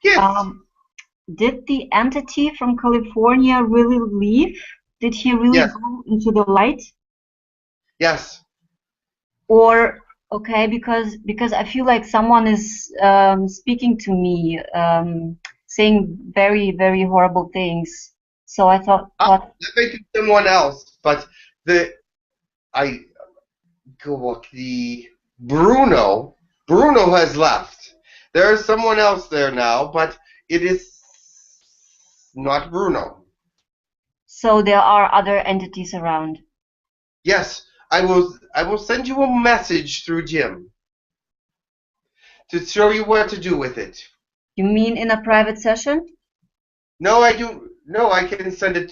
Yes. Did the entity from California really leave? Did he really go into the light? Yes. Or, okay, because I feel like someone is speaking to me, saying very, very horrible things. So I thought That may be someone else, but Bruno has left. There is someone else there now, but it is not Bruno. So there are other entities around. Yes, I will send you a message through Jim. to show you what to do with it. You mean in a private session? No, I do. No, I can send it.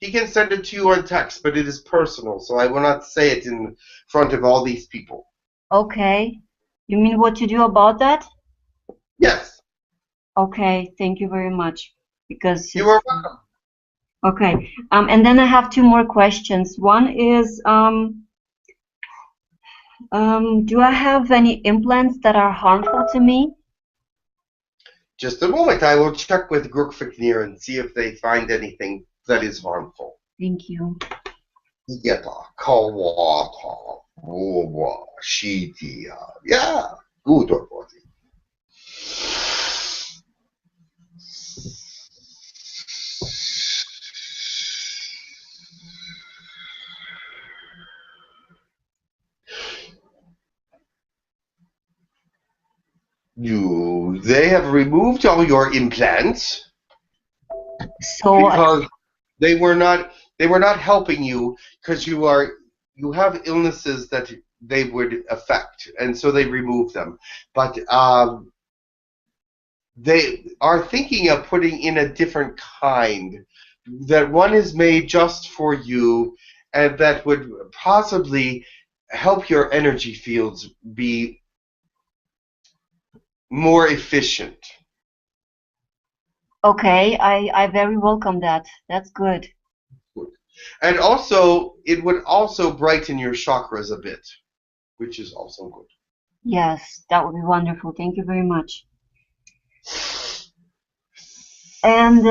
He can send it to you on text, but it is personal, so I will not say it in front of all these people. Okay. You mean what to do about that? Yes. Okay, thank you very much. Because you are welcome. Okay. And then I have two more questions. One is, do I have any implants that are harmful to me? Just a moment. I will check with Girk Fitneer and see if they find anything that is harmful. Thank you. Yeah, good. They have removed all your implants. So because they were not helping you, because you have illnesses that they would affect, and so they removed them. But they are thinking of putting in a different kind. That one is made just for you, and that would possibly help your energy fields be more efficient. okay, I very welcome that. That's good. And also, it would also brighten your chakras a bit, which is also good. Yes, that would be wonderful. Thank you very much. And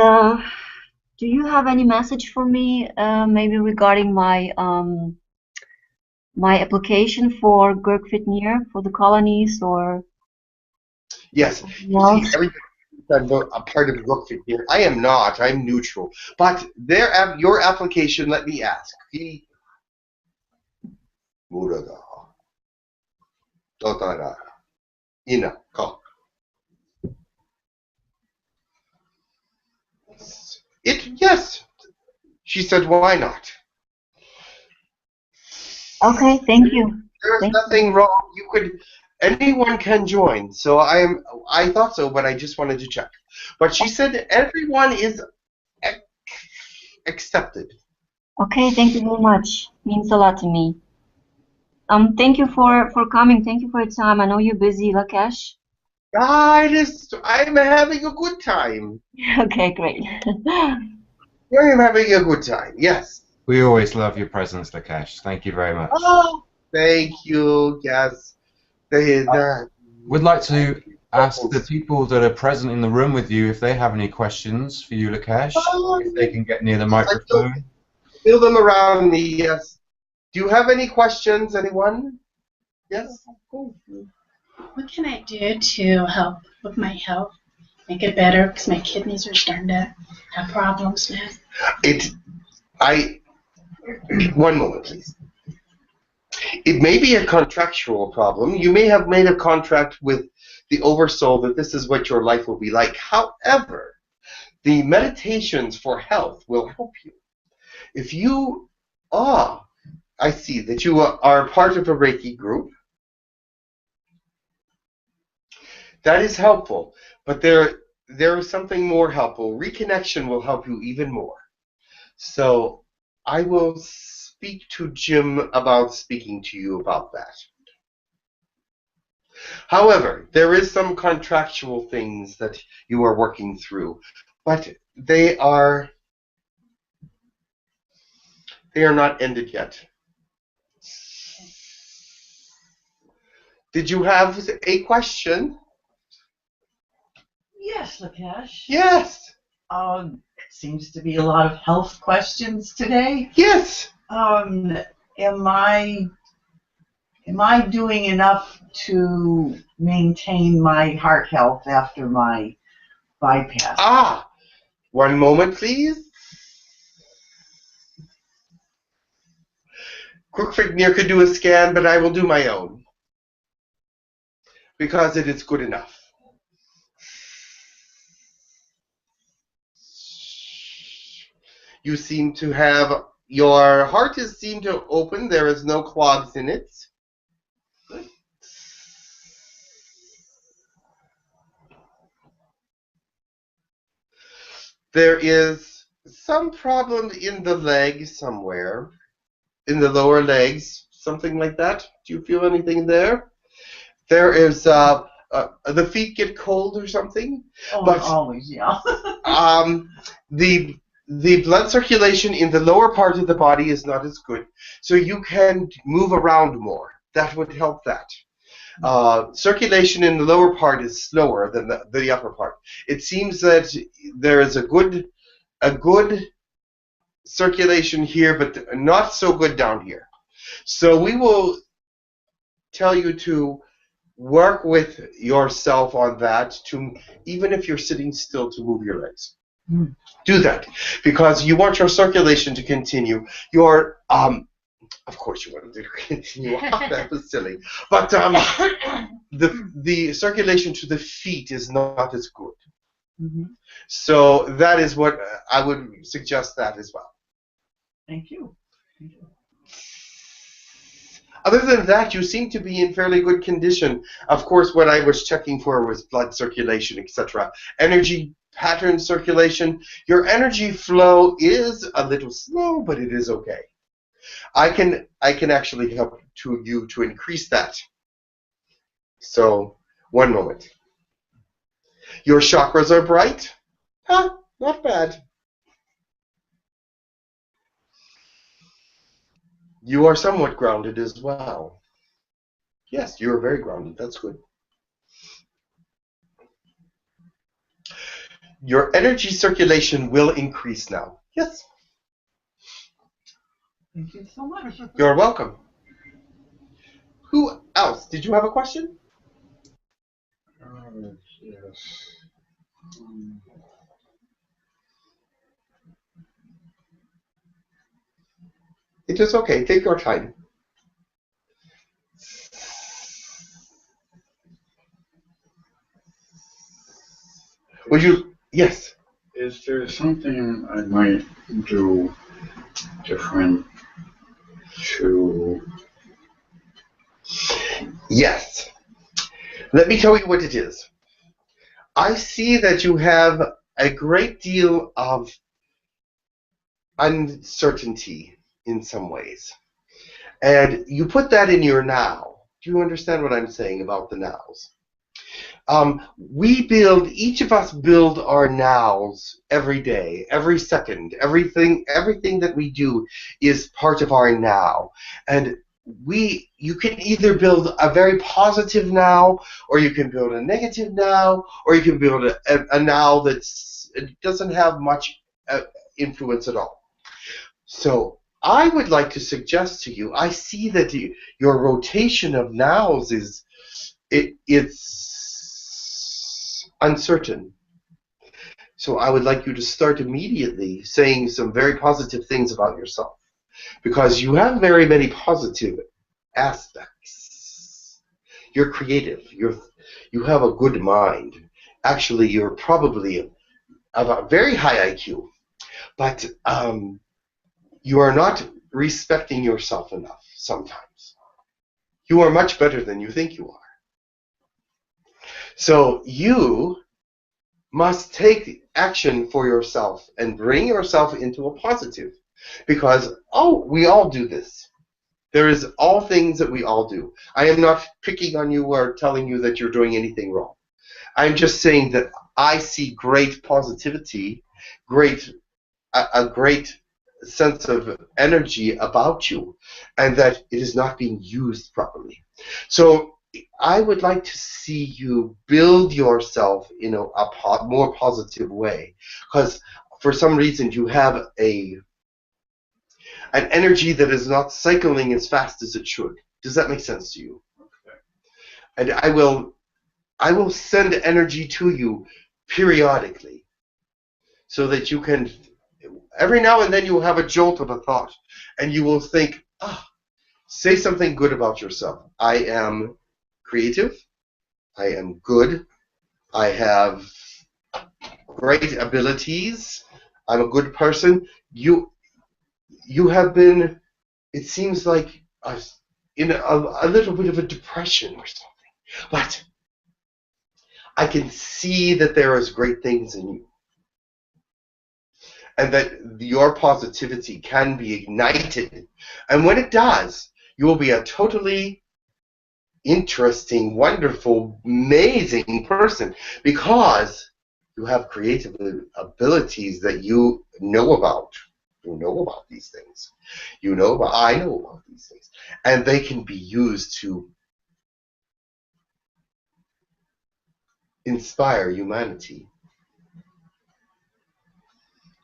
do you have any message for me, maybe regarding my my application for Girk Fitneer for the colonies, or? Yes, you see, everybody is a part of Girk Fitneer. I am not. I'm neutral. But your application, let me ask. Yes. She said, why not? Okay, thank you. There's nothing wrong. Anyone can join. So I thought so, but I just wanted to check. But she said everyone is accepted. Okay, thank you very much. Means a lot to me. Thank you for coming. Thank you for your time. I know you're busy, Lakesh. I'm having a good time. Okay, great. I'm having a good time. Yes. We always love your presence, Lakesh. Thank you very much. Oh, thank you. Yes. We'd like to ask the people that are present in the room with you if they have any questions for you, Lakesh. If they can get near the microphone. Feel them around me, yes. Do you have any questions, anyone? Yes? Cool. What can I do to help with my health? Make it better, because my kidneys are starting to have problems now. One moment, please. It may be a contractual problem. You may have made a contract with the Oversoul that this is what your life will be like. However, the meditations for health will help you. If you, I see that you are part of a Reiki group. That is helpful, but there is something more helpful. Reconnection will help you even more. So I will speak to Jim about speaking to you about that. However, there is some contractual things that you are working through, but they are not ended yet. Did you have a question? Yes, Lakesh. Yes. Seems to be a lot of health questions today. Yes. Am I doing enough to maintain my heart health after my bypass? One moment, please. Girk Fitneer could do a scan, but I will do my own because it is good enough. You seem to have, your heart seemed to open. There is no clogs in it. There is some problem in the leg somewhere, in the lower legs, something like that. Do you feel anything there? There is, the feet get cold or something. Oh, but, always, yeah. the blood circulation in the lower part of the body is not as good, so you can move around more. That would help that. Circulation in the lower part is slower than the upper part. It seems that there is a good circulation here, but not so good down here. So we will tell you to work with yourself on that, to even if you're sitting still, to move your legs. Do that, because you want your circulation to continue. Your of course you want it to continue. That was silly. But the circulation to the feet is not as good. So that is what I would suggest, that as well. Thank you. Other than that, you seem to be in fairly good condition. Of course, what I was checking for was blood circulation, etc. Energy pattern circulation. Your energy flow is a little slow, but it is okay. I can actually help you to increase that. So, one moment. Your chakras are bright? Huh, not bad. You are somewhat grounded as well. Yes, you are very grounded. That's good. Your energy circulation will increase now. Yes. Thank you so much. You're welcome. Who else? Did you have a question? Yes. It is okay. Take your time. Would you? Yes. Is there something I might do different to... Yes. Let me tell you what it is. I see that you have a great deal of uncertainty in some ways. And you put that in your now. Do you understand what I'm saying about the nows? Each of us build our nows every day, every second. Everything that we do is part of our now. And you can either build a very positive now, or you can build a negative now, or you can build a now that doesn't have much influence at all. So I would like to suggest to you, I see that your rotation of nows it's uncertain. So I would like you to start immediately saying some very positive things about yourself, because you have very many positive aspects. You're creative. You have a good mind. Actually, you're probably of a very high IQ, but you are not respecting yourself enough sometimes. You are much better than you think you are. So you must take action for yourself and bring yourself into a positive, because we all do this. There is all things that we all do. I am not picking on you or telling you that you're doing anything wrong. I'm just saying that I see great positivity, a great sense of energy about you, and that it is not being used properly. So I would like to see you build yourself in a more positive way, because for some reason you have an energy that is not cycling as fast as it should. Does that make sense to you? Okay. And I will send energy to you periodically, so that you can, every now and then you will have a jolt of a thought, and you will think, say something good about yourself. I am creative. I am good. I have great abilities. I'm a good person. You have been, it seems like, in a little bit of a depression or something. But I can see that there is great things in you. and that your positivity can be ignited. And when it does, you will be a totally interesting, wonderful, amazing person, because you have creative abilities that you know about. You know about these things. I know about these things. And they can be used to inspire humanity.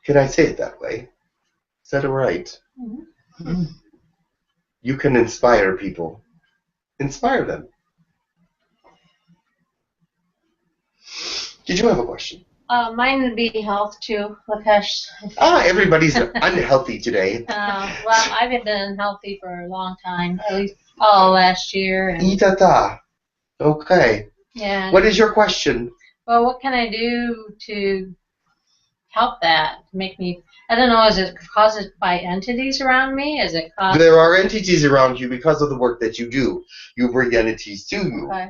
Can I say it that way? Is that all right? Mm-hmm. You can inspire people. Inspire them. Did you have a question? Mine would be health too, Lakesh. Everybody's unhealthy today. Well, I've been unhealthy for a long time, at least all last year. And, Itata. Okay. yeah. What is your question? Well, what can I do to help that? Make me, I don't know, is it caused by entities around me? Is it caused? There are entities around you because of the work that you do. You bring entities to you. Okay.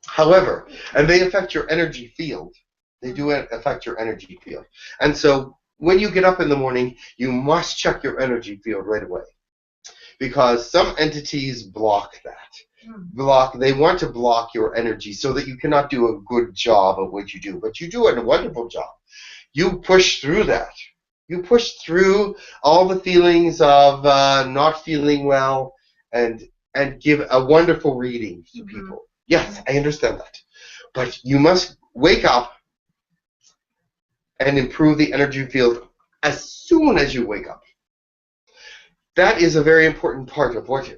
However, and they affect your energy field. They do affect your energy field. And so when you get up in the morning, you must check your energy field right away, because some entities block that. They want to block your energy so that you cannot do a good job of what you do. But you do a wonderful job. You push through that. You push through all the feelings of not feeling well and give a wonderful reading to people. Yes, I understand that. But you must wake up and improve the energy field as soon as you wake up. That is a very important part of what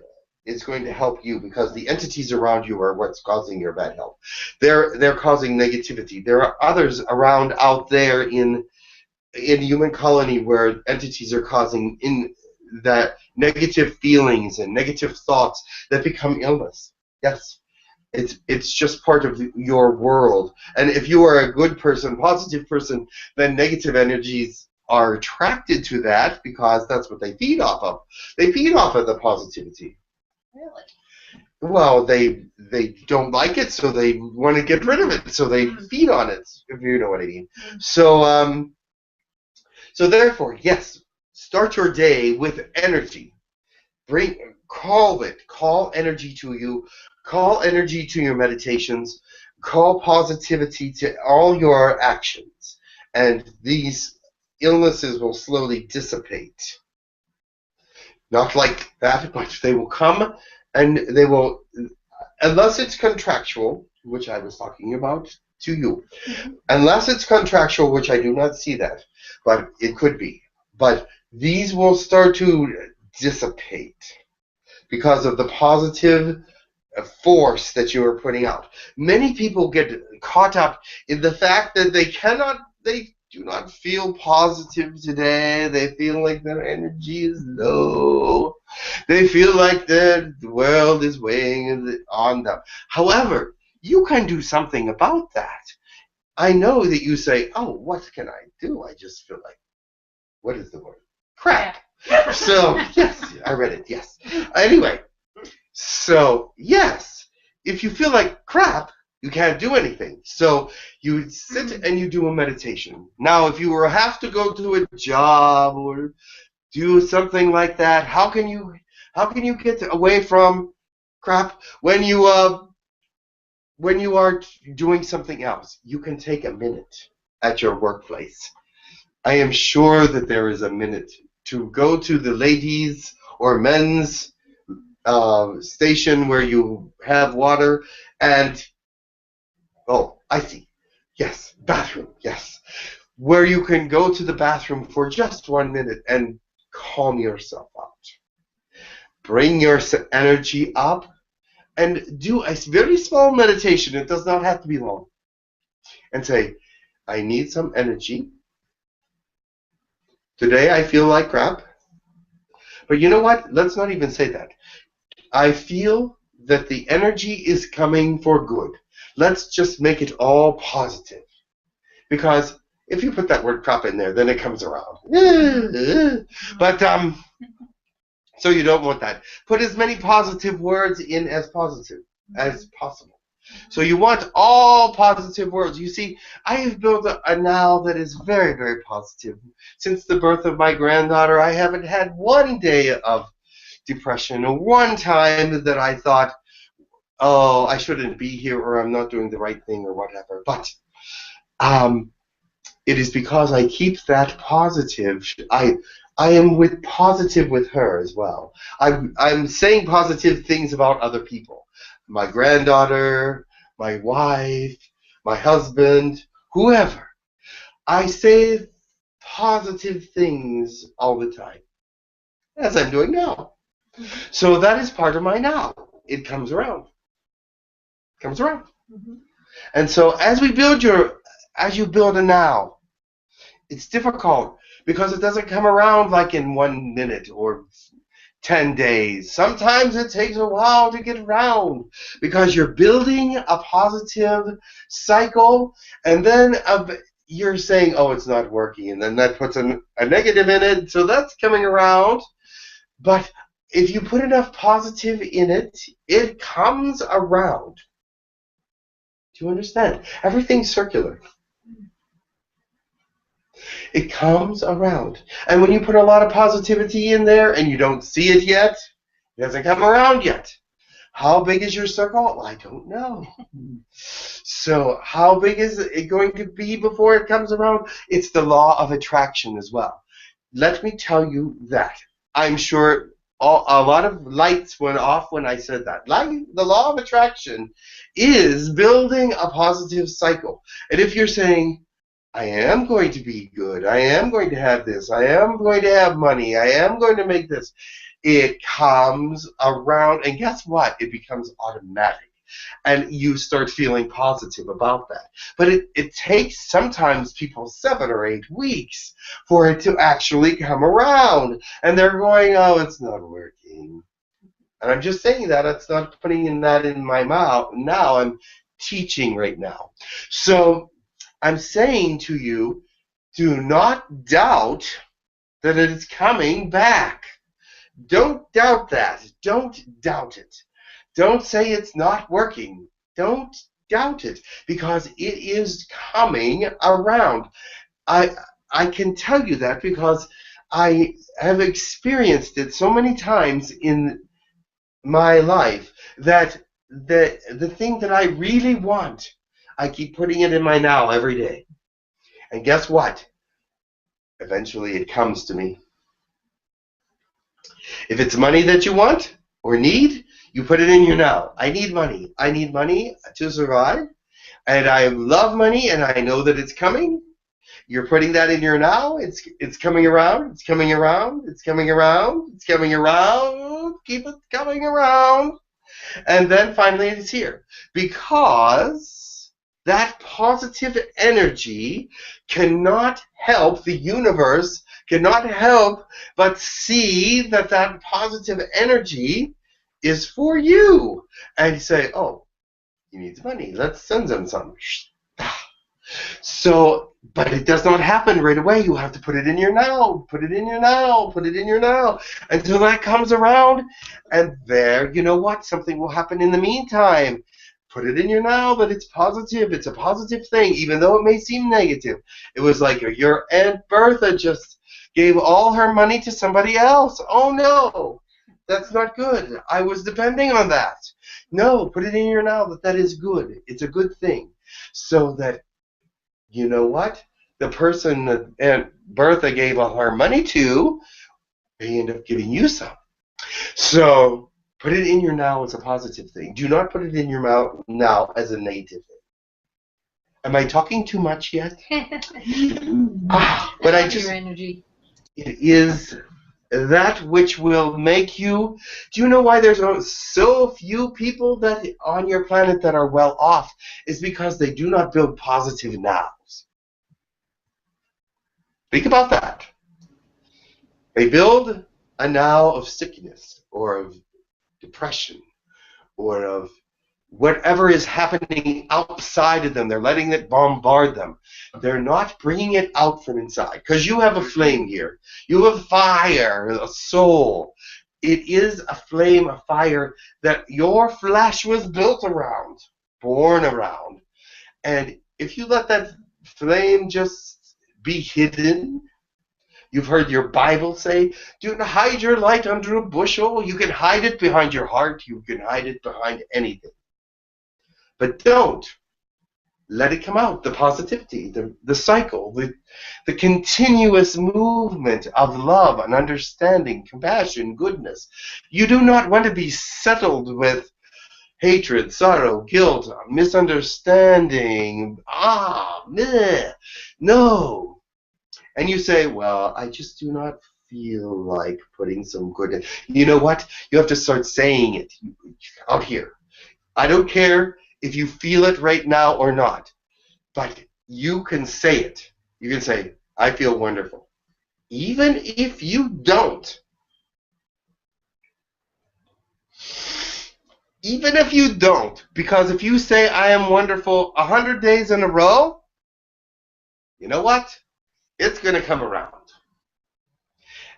is going to help you, because the entities around you are what's causing your bad health. They're causing negativity. There are others around out there in human colony where entities are causing that negative feelings and negative thoughts that become illness. Yes. It's just part of your world. And if you are a good person, positive person, then negative energies are attracted to that, because that's what they feed off of. They feed off of the positivity. Really? Well, they don't like it, so they want to get rid of it, so they feed on it, if you know what I mean. So therefore, yes, start your day with energy. Call energy to you. Call energy to your meditations. Call positivity to all your actions. And these illnesses will slowly dissipate. Not like that, but they will come, and they will, unless it's contractual, which I was talking about to you. Unless it's contractual, which I do not see that, but it could be. But these will start to dissipate because of the positive force that you are putting out. Many people get caught up in the fact that they do not feel positive today. They feel like their energy is low. They feel like the world is weighing on them. However, you can do something about that. I know that you say, oh, what can I do? I just feel like, what is the word? Crap. So, yes, I read it, yes. Anyway, so, yes, if you feel like crap, you can't do anything. So you sit and you do a meditation. Now, if you have to go to a job or do something like that, how can you get away from crap when you are doing something else? You can take a minute at your workplace. I am sure that there is a minute to go to the ladies' or men's station where you have water and, oh, I see. Yes, bathroom, yes. Where you can go to the bathroom for just 1 minute and calm yourself out. Bring your energy up and do a very small meditation. It does not have to be long. And say, I need some energy. Today I feel like crap. But you know what? Let's not even say that. I feel that the energy is coming for good. Let's just make it all positive. Because if you put that word crap in there, then it comes around. But, so you don't want that. Put as many positive words in as possible. So you want all positive worlds. You see, I have built a now that is very, very positive. Since the birth of my granddaughter, I haven't had one day of depression or one time that I thought, oh, I shouldn't be here or I'm not doing the right thing or whatever. But it is because I keep that positive. I am positive with her as well. I'm saying positive things about other people. My granddaughter, my wife, my husband, whoever. I say positive things all the time, as I'm doing now. So that is part of my now. It comes around. It comes around. And so as you build a now, it's difficult because it doesn't come around like in 1 minute or 10 days. Sometimes it takes a while to get around because you're building a positive cycle, and then you're saying, oh, it's not working, and then that puts a negative in it, so that's coming around. But if you put enough positive in it, it comes around. Do you understand? Everything's circular. It comes around. And when you put a lot of positivity in there and you don't see it yet, it hasn't come around yet. How big is your circle? I don't know. So how big is it going to be before it comes around? It's the law of attraction as well. Let me tell you that. I'm sure a lot of lights went off when I said that. The law of attraction is building a positive cycle. And if you're saying, I am going to be good, I am going to have this, I am going to have money, I am going to make this, it comes around, and guess what? It becomes automatic. And you start feeling positive about that. But it takes sometimes people 7 or 8 weeks for it to actually come around. And they're going, oh, it's not working. And I'm just saying that. It's not putting that in my mouth. Now I'm teaching right now. So I'm saying to you, do not doubt that it is coming back. Don't doubt that. Don't doubt it. Don't say it's not working. Don't doubt it, because it is coming around. I can tell you that because I have experienced it so many times in my life that the thing that I really want, I keep putting it in my now every day. And guess what? Eventually it comes to me. If it's money that you want or need, you put it in your now. I need money. I need money to survive. And I love money, and I know that it's coming. You're putting that in your now. It's coming around. It's coming around. It's coming around. It's coming around. Keep it coming around. And then finally it's here. Because that positive energy cannot help, the universe cannot help but see that that positive energy is for you. And you say, oh, he needs money. Let's send him some. So, but it does not happen right away. You have to put it in your now. Put it in your now. Put it in your now. Until that comes around. And there, you know what? Something will happen in the meantime. Put it in your now that it's positive. It's a positive thing, even though it may seem negative. It was like your Aunt Bertha just gave all her money to somebody else. Oh, no. That's not good. I was depending on that. No, put it in your now that is good. It's a good thing. So that, you know what? The person that Aunt Bertha gave all her money to, they end up giving you some. So put it in your now as a positive thing. Do not put it in your mouth now as a negative thing. Am I talking too much yet? But I just, energy. It is that which will make you. Do you know why there's so few people that on your planet that are well off? Is because they do not build positive nows. Think about that. They build a now of sickness or of depression or of whatever is happening outside of them. They're letting it bombard them. They're not bringing it out from inside. Because you have a flame here. You have a fire, a soul. It is a flame, a fire that your flesh was built around. born around. And if you let that flame just be hidden, you've heard your Bible say, do not hide your light under a bushel. You can hide it behind your heart. You can hide it behind anything. But don't let it come out, the positivity, the cycle, the continuous movement of love and understanding, compassion, goodness. You do not want to be settled with hatred, sorrow, guilt, misunderstanding. Meh. No. And you say, well, I just do not feel like putting some good. You know what? You have to start saying it out here. I don't care if you feel it right now or not, but you can say it. You can say, I feel wonderful. Even if you don't. Even if you don't, because if you say I am wonderful 100 days in a row, you know what? It's going to come around.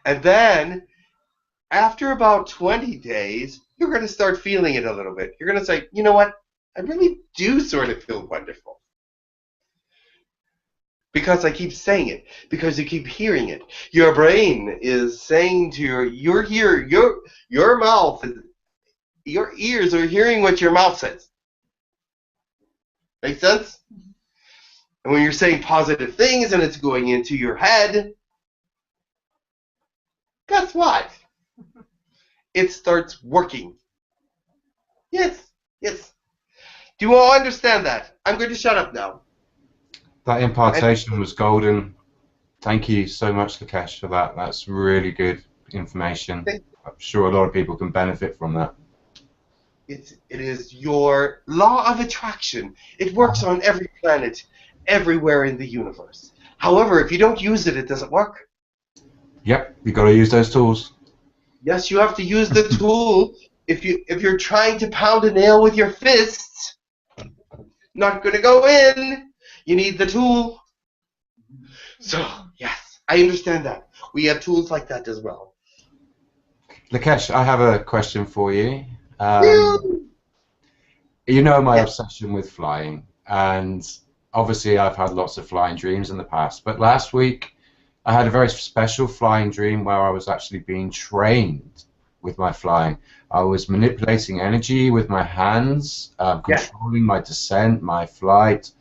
And then, after about 20 days, you're going to start feeling it a little bit. You're going to say, you know what? I really do sort of feel wonderful. Because I keep saying it. Because you keep hearing it. Your brain is saying to your mouth, your ears are hearing what your mouth says. Make sense? And when you're saying positive things and it's going into your head, guess what? It starts working. Yes, yes. Do you all understand that? I'm going to shut up now. That impartation was golden. Thank you so much, Lakesh, for that. That's really good information. I'm sure a lot of people can benefit from that. It is your law of attraction. It works on every planet, everywhere in the universe. However, if you don't use it, it doesn't work. Yep, you got to use those tools. Yes, you have to use the tool. If you're trying to pound a nail with your fists, not going to go in. You need the tool. So, yes, I understand that. We have tools like that as well. Lakesh, I have a question for you. You know my obsession with flying, and obviously I've had lots of flying dreams in the past, but last week I had a very special flying dream where I was actually being trained with my flying. I was manipulating energy with my hands, controlling my descent, my flight,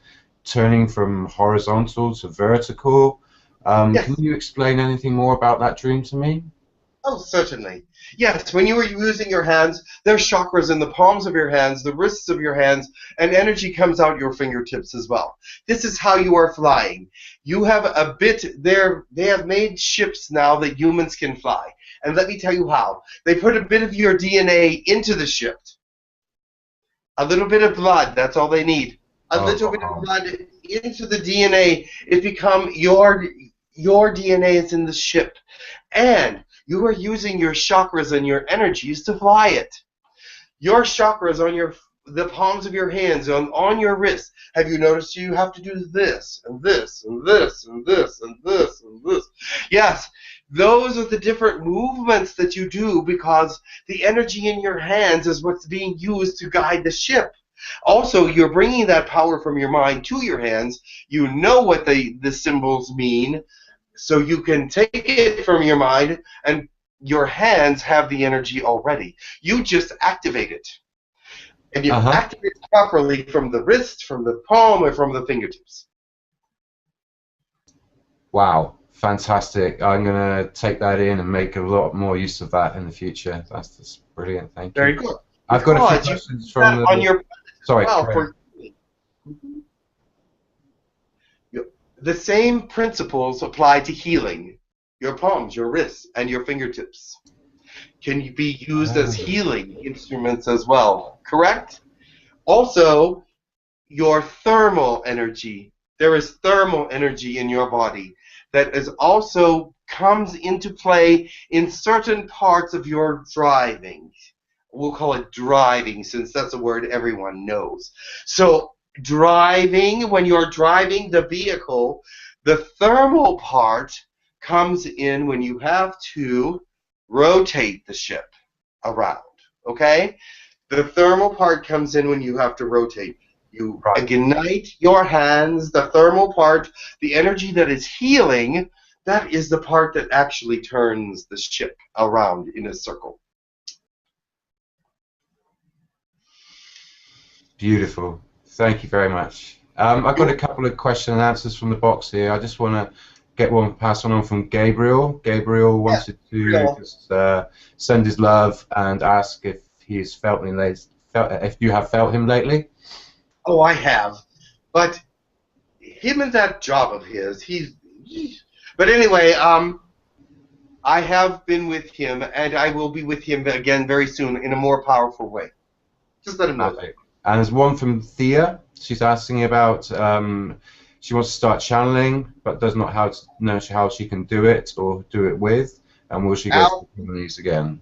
turning from horizontal to vertical. Can you explain anything more about that dream to me? Oh, certainly. Yes, when you were using your hands, there's chakras in the palms of your hands, the wrists of your hands, and energy comes out your fingertips as well. This is how you are flying. You have a bit there. They have made ships now that humans can fly. And let me tell you how. They put a bit of your DNA into the ship. A little bit of blood, that's all they need. A little bit of blood into the DNA. It becomes your DNA is in the ship. And you are using your chakras and your energies to fly it. Your chakras on the palms of your hands, on your wrists. Have you noticed you have to do this, and this, and this, and this, and this, and this? Yes, those are the different movements that you do because the energy in your hands is what's being used to guide the ship. Also, you're bringing that power from your mind to your hands. You know what the symbols mean. So you can take it from your mind, and your hands have the energy already. You just activate it. And you activate it properly from the wrist, from the palm, or from the fingertips. Wow, fantastic. I'm going to take that in and make a lot more use of that in the future. That's brilliant. Thank you. Very good. I've got a few questions from on your Sorry. well, the same principles apply to healing. Your palms, your wrists, and your fingertips can be used as healing instruments as well, correct? Also, your thermal energy. There is thermal energy in your body that is also comes into play in certain parts of your driving. We'll call it driving since that's a word everyone knows. So driving, when you're driving the vehicle, the thermal part comes in when you have to rotate the ship around, okay? The thermal part comes in when you have to rotate. You ignite your hands, the thermal part, the energy that is healing, that is the part that actually turns the ship around in a circle. Beautiful. Thank you very much. I've got a couple of question and answers from the box here. I just want to get one pass on from Gabriel. Gabriel wanted to just, send his love and ask if he's felt him if you have felt him lately. Oh, I have, but him and that job of his, but anyway, I have been with him, and I will be with him again very soon in a more powerful way. Just let him know that. And there's one from Thea. She's asking about, she wants to start channeling, but does not know how she can do it or do it with, and will she go to the colonies again?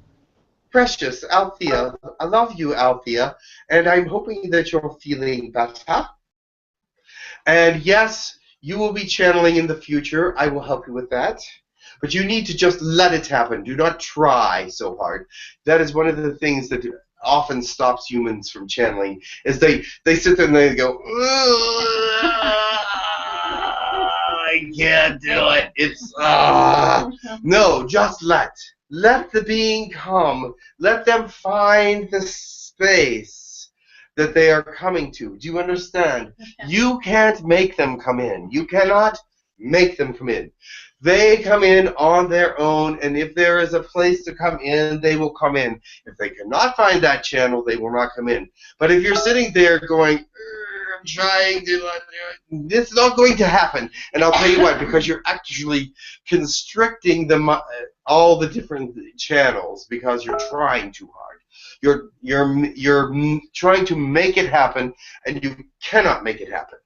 Precious, Althea, I love you, Althea, and I'm hoping that you're feeling better. And yes, you will be channeling in the future. I will help you with that. But you need to just let it happen. Do not try so hard. That is one of the things that often stops humans from channeling, is they sit there and they go, I can't do it. It's, no, just let. Let the being come. Let them find the space that they are coming to. Do you understand? You can't make them come in. You cannot make them come in. They come in on their own, and if there is a place to come in, they will come in. If they cannot find that channel, they will not come in. But if you're sitting there going, I'm trying to, this is not going to happen. And I'll tell you what, because you're actually constricting all the different channels because you're trying too hard. You're trying to make it happen, and you cannot make it happen.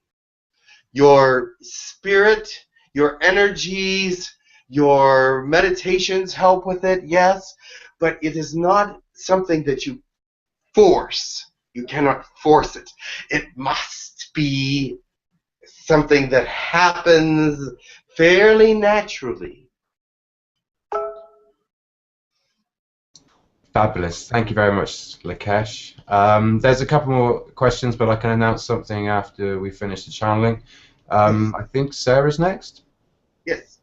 Your spirit, your energies, your meditations help with it, yes, but it is not something that you force. You cannot force it. It must be something that happens fairly naturally. Fabulous. Thank you very much, Lakesh. There's a couple more questions, but I can announce something after we finish the channeling. I think Sarah's next. Yes.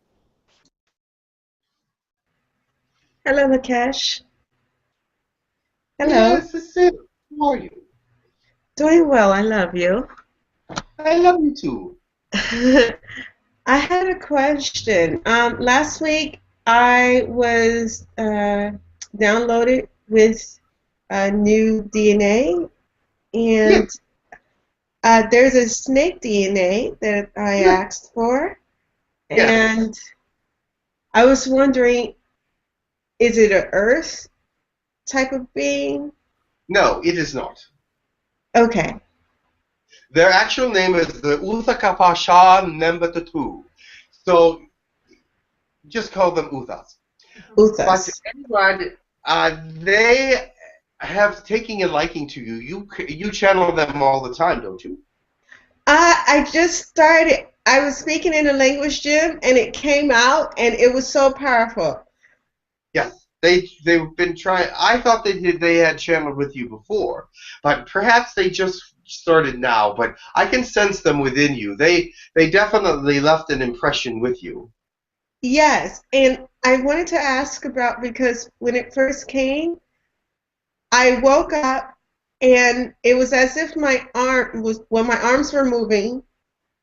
Hello, Lakesh. Hello. Yes, Sarah. How are you? Doing well. I love you. I love you too. I had a question. Last week I was downloaded with new DNA, and there's a snake DNA that I asked for, and I was wondering, is it an Earth type of being? No, it is not. Okay. Their actual name is the 𝗪𝗪𝗪𝗪𝗪𝗪𝗪𝗪𝗪𝗪𝗪𝗪𝗪𝗪 So just call them Uthas. But anyway, they have taken a liking to you. You channel them all the time, don't you? I just started. I was speaking in a language gym, and it came out, and it was so powerful. Yes, they've been trying. I thought they had channeled with you before, but perhaps they just started now. But I can sense them within you. They definitely left an impression with you. Yes, and I wanted to ask about, because when it first came, I woke up and it was as if my arms were moving,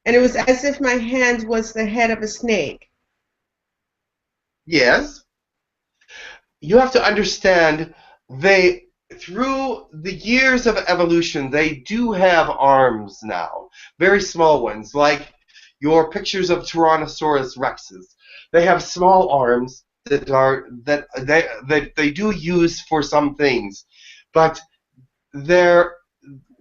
and it was as if my hand was the head of a snake. Yes. You have to understand, through the years of evolution, they do have arms now, very small ones, like your pictures of Tyrannosaurus rexes. They have small arms that they do use for some things, but the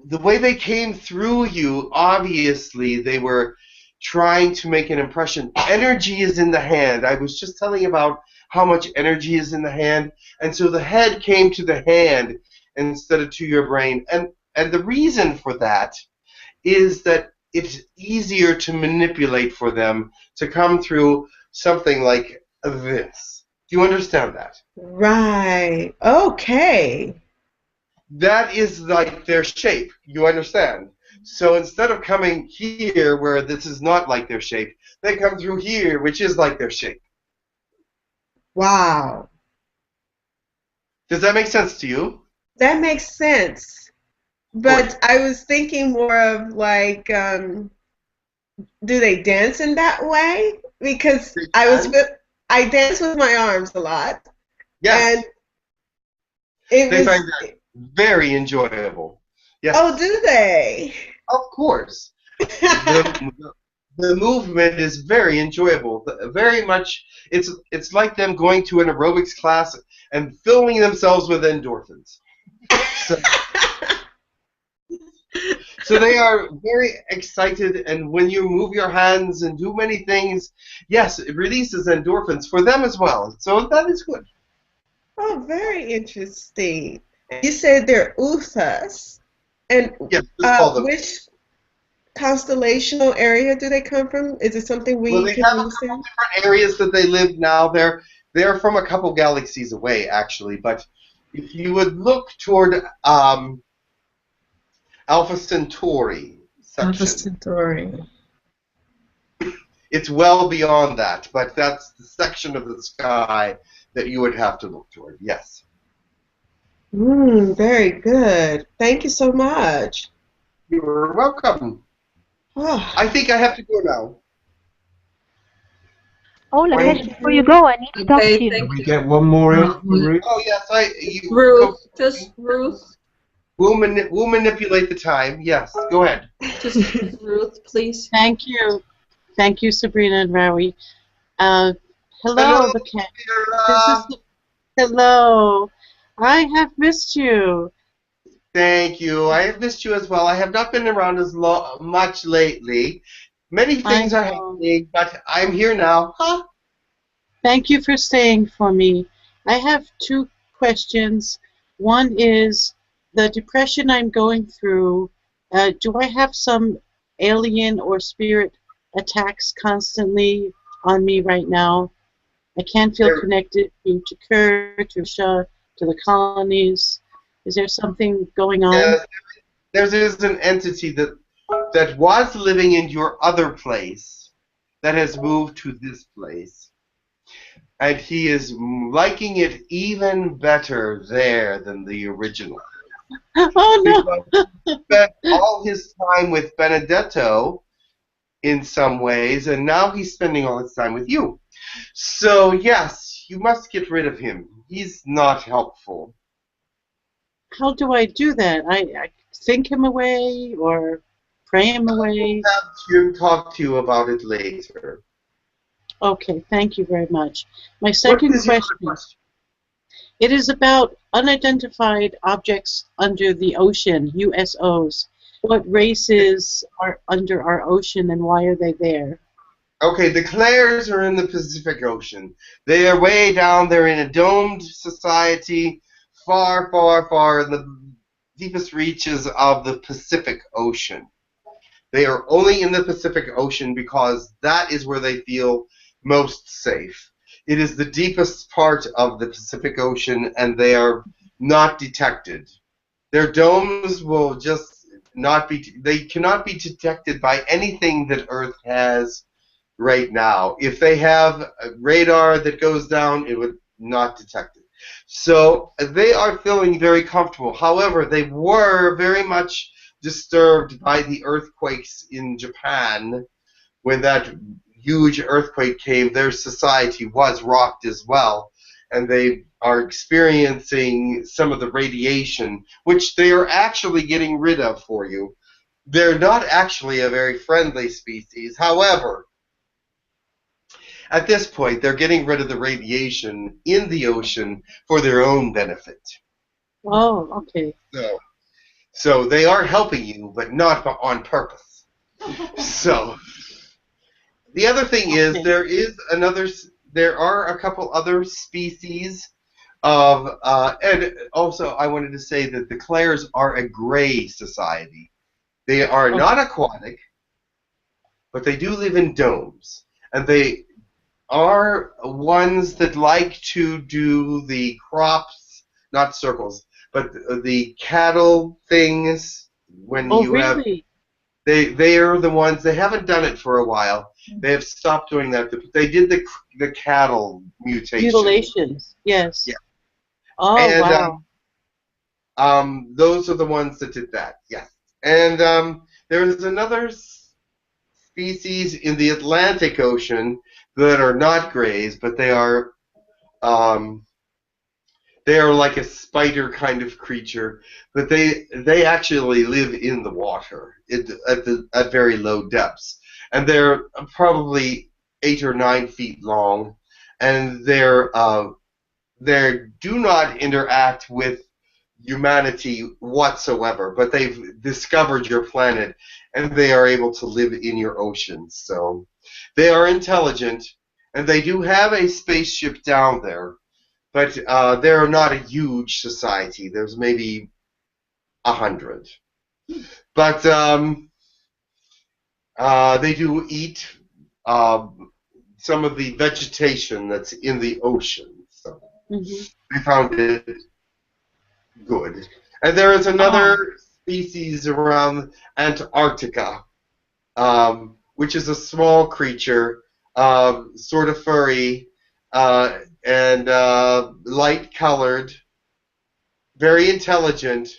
way they came through you, obviously they were trying to make an impression. Energy is in the hand. I was just telling about how much energy is in the hand, and so the head came to the hand instead of to your brain, and the reason for that is that it's easier to manipulate for them to come through something like this. Do you understand that? Right. Okay. That is like their shape. You understand? So instead of coming here, where this is not like their shape, they come through here, which is like their shape. Wow. Does that make sense to you? That makes sense. But I was thinking more of like, do they dance in that way? Because I dance with my arms a lot. Yes. And they find that very enjoyable. Yes. Oh, do they? Of course. The movement is very enjoyable. Very much, it's like them going to an aerobics class and filling themselves with endorphins. So they are very excited, and when you move your hands and do many things, yes, it releases endorphins for them as well. So that is good. Oh, very interesting. You said they're 𝗪𝗧s. And yes, which constellational area do they come from? Is it something we they can have understand? a couple different areas that they live now. They're from a couple galaxies away, actually. But if you would look toward Alpha Centauri section. Alpha Centauri. It's well beyond that, but that's the section of the sky that you would have to look toward, yes. Very good. Thank you so much. You're welcome. I think I have to go now. Oh, Lakesh, before you go, I need to talk to you. Can we get one more in? Ruth? Oh, yes. Ruth, just Ruth. We'll manipulate the time. Yes, go ahead. Just Ruth, please. Thank you. Thank you, Sabrina and Rawi. Hello, Lakesh. Hello. I have missed you. Thank you. I have missed you as well. I have not been around as much lately. Many things are happening, but I'm here now. Huh? Thank you for staying for me. I have two questions. One is the depression I'm going through. Do I have some alien or spirit attacks constantly on me right now? I can't feel connected to Girk, to 𝗪𝗧𝗧, to the colonies. Is there something going on? Yes, there is an entity that was living in your other place that has moved to this place. And he is liking it even better there than the original. Oh, no! He spent all his time with Benedetto in some ways, and now he's spending all his time with you. So, yes, you must get rid of him. He's not helpful. How do I do that? I think him away or pray him away? I'll have to talk to you about it later. Okay, thank you very much. My second question. It is about unidentified objects under the ocean, USOs. What races are under our ocean and why are they there? Okay, the Clares are in the Pacific Ocean. They are way down there in a domed society, far, far, far in the deepest reaches of the Pacific Ocean. They are only in the Pacific Ocean because that is where they feel most safe. It is the deepest part of the Pacific Ocean, and they are not detected. Their domes will just not be, they cannot be detected by anything that Earth has right now. If they have a radar that goes down, it would not detect it. So they are feeling very comfortable. However, they were very much disturbed by the earthquakes in Japan. When that huge earthquake came, their society was rocked as well, and they are experiencing some of the radiation, which they are actually getting rid of for you. They're not actually a very friendly species. However, at this point, they're getting rid of the radiation in the ocean for their own benefit. Oh, okay. So they are helping you, but not on purpose. So the other thing is there are a couple other species of, and also I wanted to say that the Clares are a gray society. They are not aquatic, but they do live in domes, and they are ones that like to do the crops, not circles, but the cattle things when you really? They are the ones. They haven't done it for a while. They have stopped doing that. They did the cattle mutation. Mutilations. Yes. Yeah. Oh, And wow. those are the ones that did that. Yes. And there is another species in the Atlantic Ocean that are not greys, but they are like a spider kind of creature, but they actually live in the water at very low depths, and they're probably 8 or 9 feet long, and they do not interact with humanity whatsoever, but they've discovered your planet, and they are able to live in your oceans. So they are intelligent, and they do have a spaceship down there, but they're not a huge society. There's maybe 100. But they do eat some of the vegetation that's in the ocean. So they found it good. And there is another species around Antarctica, which is a small creature, sort of furry, and light-colored, very intelligent,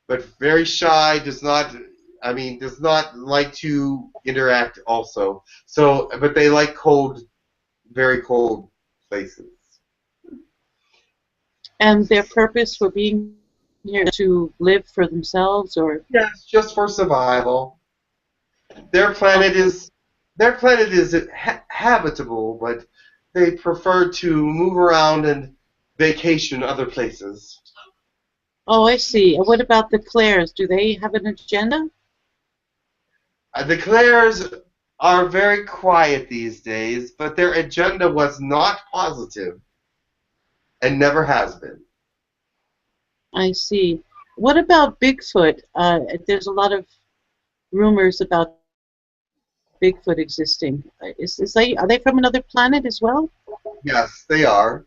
but very shy. Does not like to interact. Also, so but they like very cold places. And their purpose for being here to live for themselves, or yes, just for survival. Their planet is habitable, but they prefer to move around and vacation other places. Oh, I see. What about the Clares? Do they have an agenda? The Clares are very quiet these days, but their agenda was not positive and never has been. I see. What about Bigfoot? There's a lot of rumors about Bigfoot existing. Are they from another planet as well? Yes, they are.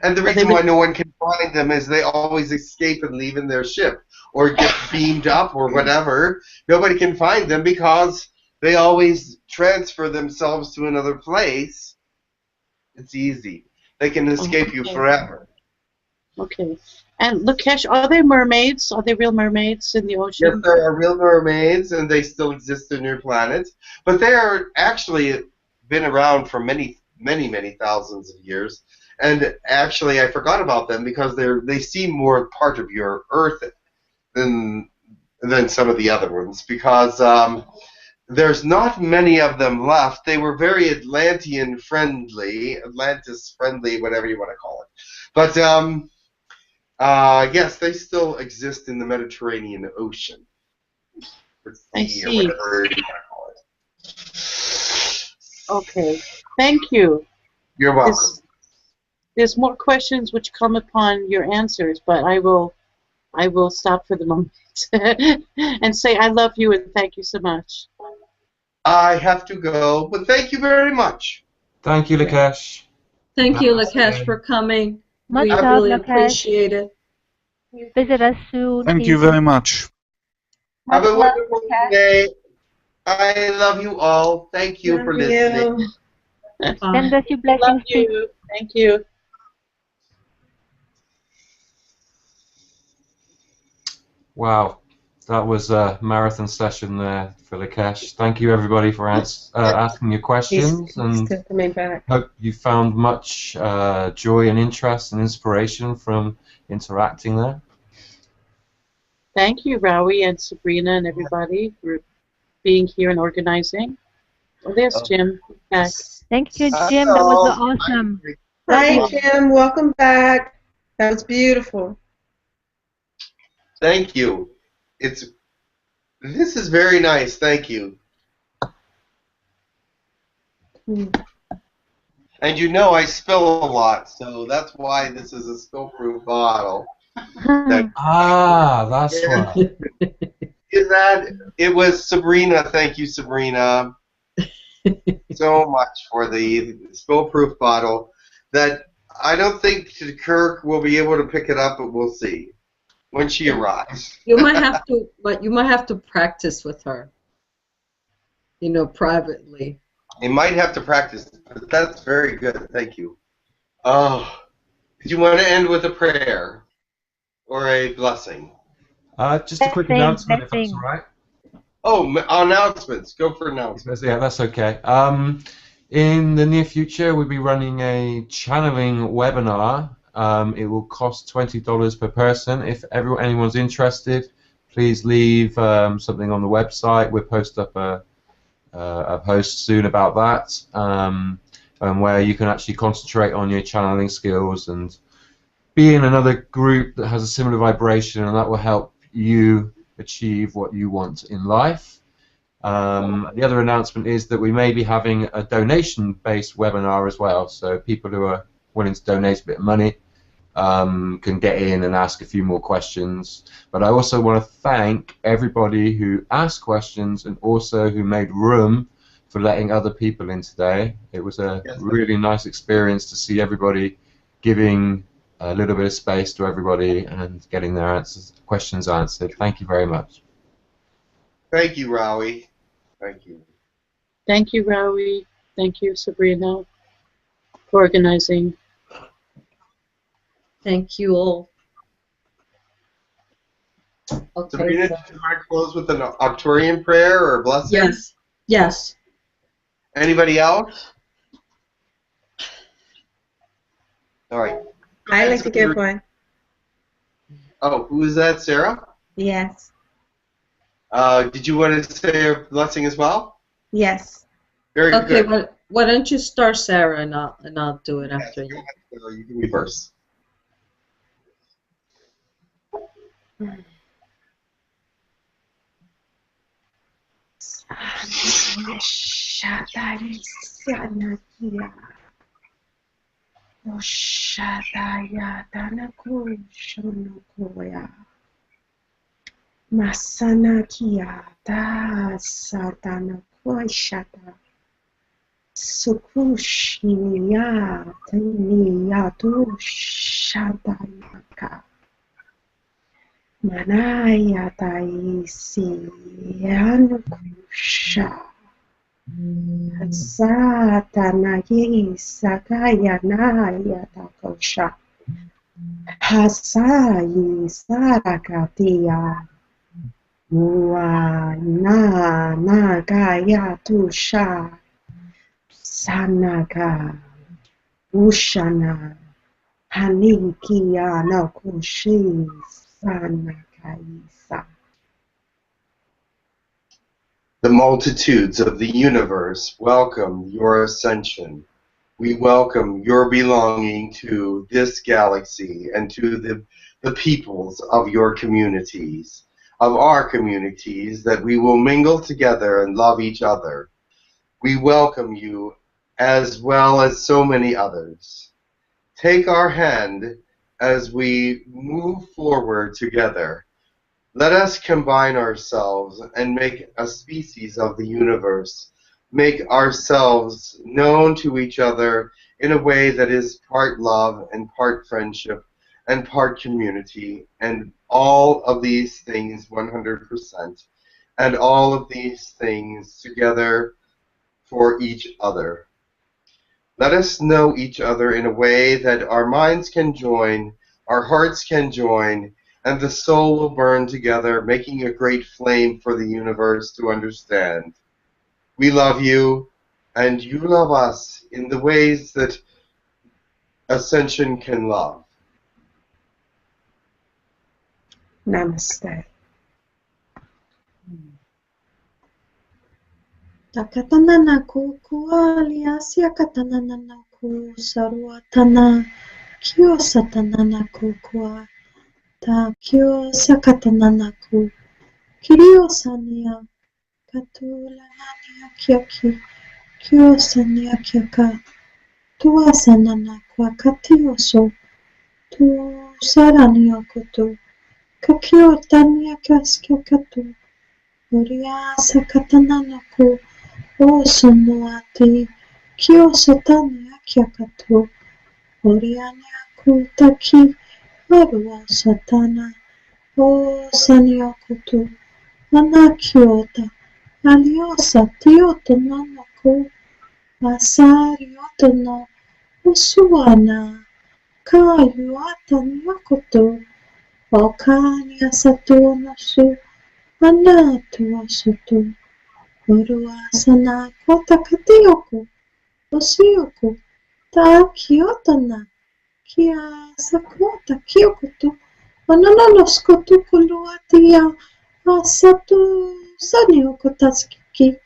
And the reason why no one can find them is they always escape and leave in their ship or get beamed up or whatever. Nobody can find them because they always transfer themselves to another place. It's easy. They can escape you forever. Okay. And Lakesh, are there mermaids? Are there real mermaids in the ocean? Yes, there are real mermaids, and they still exist on your planet. But they are actually been around for many, many, many thousands of years. And actually, I forgot about them because they seem more part of your Earth than some of the other ones. Because there's not many of them left. They were very Atlantis friendly, whatever you want to call it. But yes, they still exist in the Mediterranean Ocean. I see. Or whatever you want to call it. Okay. Thank you. You're welcome. There's more questions which come upon your answers, but I will stop for the moment and say I love you and thank you so much. I have to go, but thank you very much. Thank you, Lakesh. Thank you, Lakesh, for coming. Much We love, really Lakesh. appreciate it. Visit us soon. Thank you very much. Have a wonderful day. I love you all. Thank you for listening. Send us your blessings. Love you. Thank you. Wow, that was a marathon session there for Lakesh. Thank you, everybody, for asking your questions, and hope you found much joy and interest and inspiration from interacting there. Thank you, Rowie and Sabrina and everybody for being here and organizing. Well, there's Jim. Back. Thank you, Jim. That was awesome. Hi, Jim. Welcome back. That was beautiful. Thank you. This is very nice. Thank you. And you know I spill a lot, so that's why this is a spill-proof bottle. That's why. It was Sabrina. Thank you, Sabrina, so much for the spill-proof bottle. That I don't think Girk will be able to pick it up, but we'll see. when she arrives. You might have to, but you might have to practice with her. You know, privately. You might have to practice, but that's very good. Thank you. Oh, did you want to end with a prayer or a blessing? Just a quick announcement, if that's all right. Oh, announcements. Go for announcements. Yeah, that's okay. In the near future, we'll be running a channeling webinar. It will cost $20 per person. If anyone's interested, please leave something on the website. We'll post up a post soon about that, where you can actually concentrate on your channeling skills and be in another group that has a similar vibration, and that will help you achieve what you want in life. The other announcement is that we may be having a donation-based webinar as well, so people who are willing to donate a bit of money can get in and ask a few more questions. But I also want to thank everybody who asked questions and also who made room for letting other people in today. It was a really nice experience to see everybody giving a little bit of space to everybody and getting their questions answered. Thank you very much. Thank you, Rowie. Thank you. Thank you, Rowie. Thank you, Sabrina, for organizing. Thank you all. Okay, Sabrina, did you want to close with an Arcturian prayer or blessing? Yes. Yes. Anybody else? All right. I'd like to give one. Oh, who is that, Sarah? Yes. Did you want to say a blessing as well? Yes. Very good. Okay, well, why don't you start, Sarah, and I'll do it after you. You can reverse. Masana kia da satana koishata sukushiya taniya tu shadayaka manaya taisi anukusha satana ye sakaya naya takosha hasayi sarakatia Wa na gaya tusha sanaga ushana hanikia na kushi sanakaisa. The multitudes of the universe welcome your ascension. We welcome your belonging to this galaxy and to the peoples of your communities. Of our communities, that we will mingle together and love each other. We welcome you as well as so many others. Take our hand as we move forward together. Let us combine ourselves and make a species of the universe. Make ourselves known to each other in a way that is part love and part friendship and part community, and all of these things 100%, and all of these things together for each other. Let us know each other in a way that our minds can join, our hearts can join, and the soul will burn together, making a great flame for the universe to understand. We love you, and you love us in the ways that Ascension can love. Namaste. Takatanana ku kualia sia katanana ku sarwatana kyo satanana ku kua ta kyo sakatanana ku kirio sania katulanania kyaki kyo sania kyaka tua sanana kwa katioso tu sarania kutu kakyo tania kaskyo katu Uria sakatanana ku o sonoate kyo satania kyakatu Oriana ku taki arua satana O Sanyakutu, Anakiota, Aliosa Tioto Nanako, Asariotana, Usuana, Kayuatan Yakuto, Okania Satunasu, Anatuasutu, Uruasana Kotakatioku, Osiyoku, Takiotana, Kia Sakota Kyokuto, Ananaskotu Kuluatia, Asatu Saniokotaski,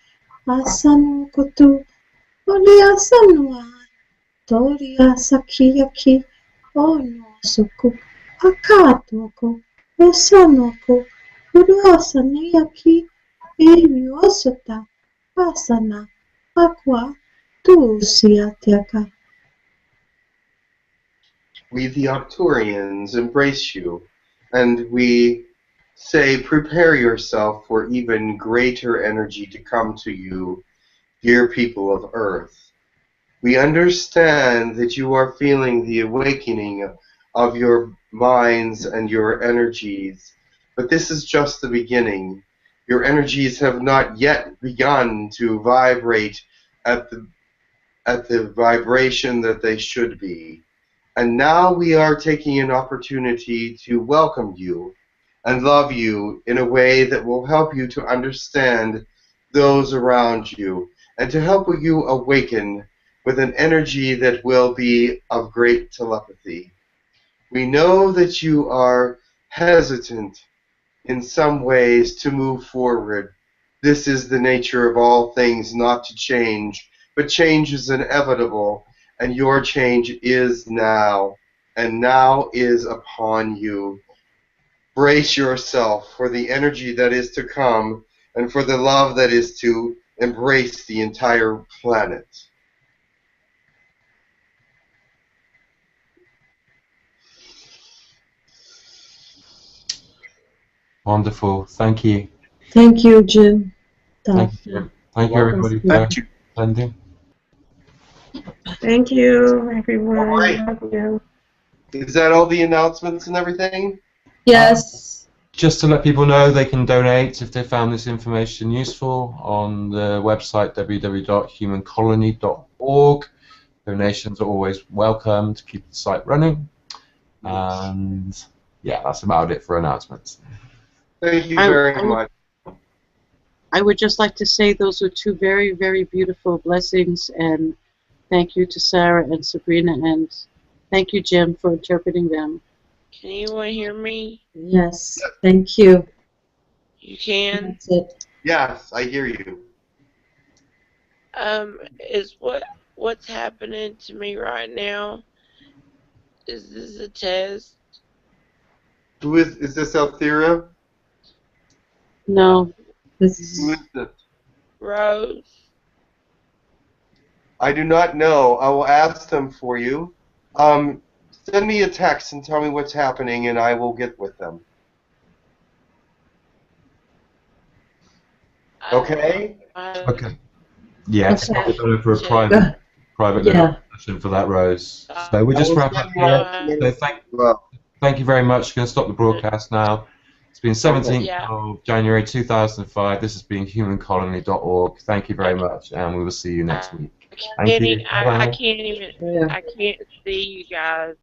Asanukotu, Olia Sanua, Toria Sakiyaki, Onosuku, Akatuoko, Osanuoko, Uruasaniyaki, Eimiosota, Asana, Aqua, Tusiatiaka. We, the Arcturians, embrace you, and we say, prepare yourself for even greater energy to come to you, dear people of Earth. We understand that you are feeling the awakening of your minds and your energies, but this is just the beginning. Your energies have not yet begun to vibrate at the vibration that they should be. And now we are taking an opportunity to welcome you and love you in a way that will help you to understand those around you and to help you awaken with an energy that will be of great telepathy. We know that you are hesitant in some ways to move forward. This is the nature of all things, not to change, but change is inevitable, and your change is now, and now is upon you. Brace yourself for the energy that is to come, and for the love that is to embrace the entire planet. Wonderful. Thank you. Thank you, Jim. Thank you, Jim. Thank you, everybody, for attending. Thank you, everyone. All right. Love you. Is that all the announcements and everything? Yes. Just to let people know, they can donate if they found this information useful on the website www.humancolony.org. Donations are always welcome to keep the site running. And yeah, that's about it for announcements. Thank you very much. I would just like to say those were two very, very beautiful blessings, and thank you to Sarah and Sabrina, and thank you, Jim, for interpreting them. Can anyone hear me? Yes. Thank you. You can? That's it. Yes, I hear you. Is what's happening to me right now, is this a test? Who is this Althea? No. Who is this? Rose. I do not know. I will ask them for you. Send me a text and tell me what's happening, and I will get with them. Okay? Okay. Yes, Okay. probably better for a private Yeah. session for that, Rose. So we'll just wrap up here. So thank you very much. Going to stop the broadcast now. It's been 17th of January 2005. This has been humancolony.org. Thank you very much, and we will see you next week. Thank you. I can't even. I can't see you guys.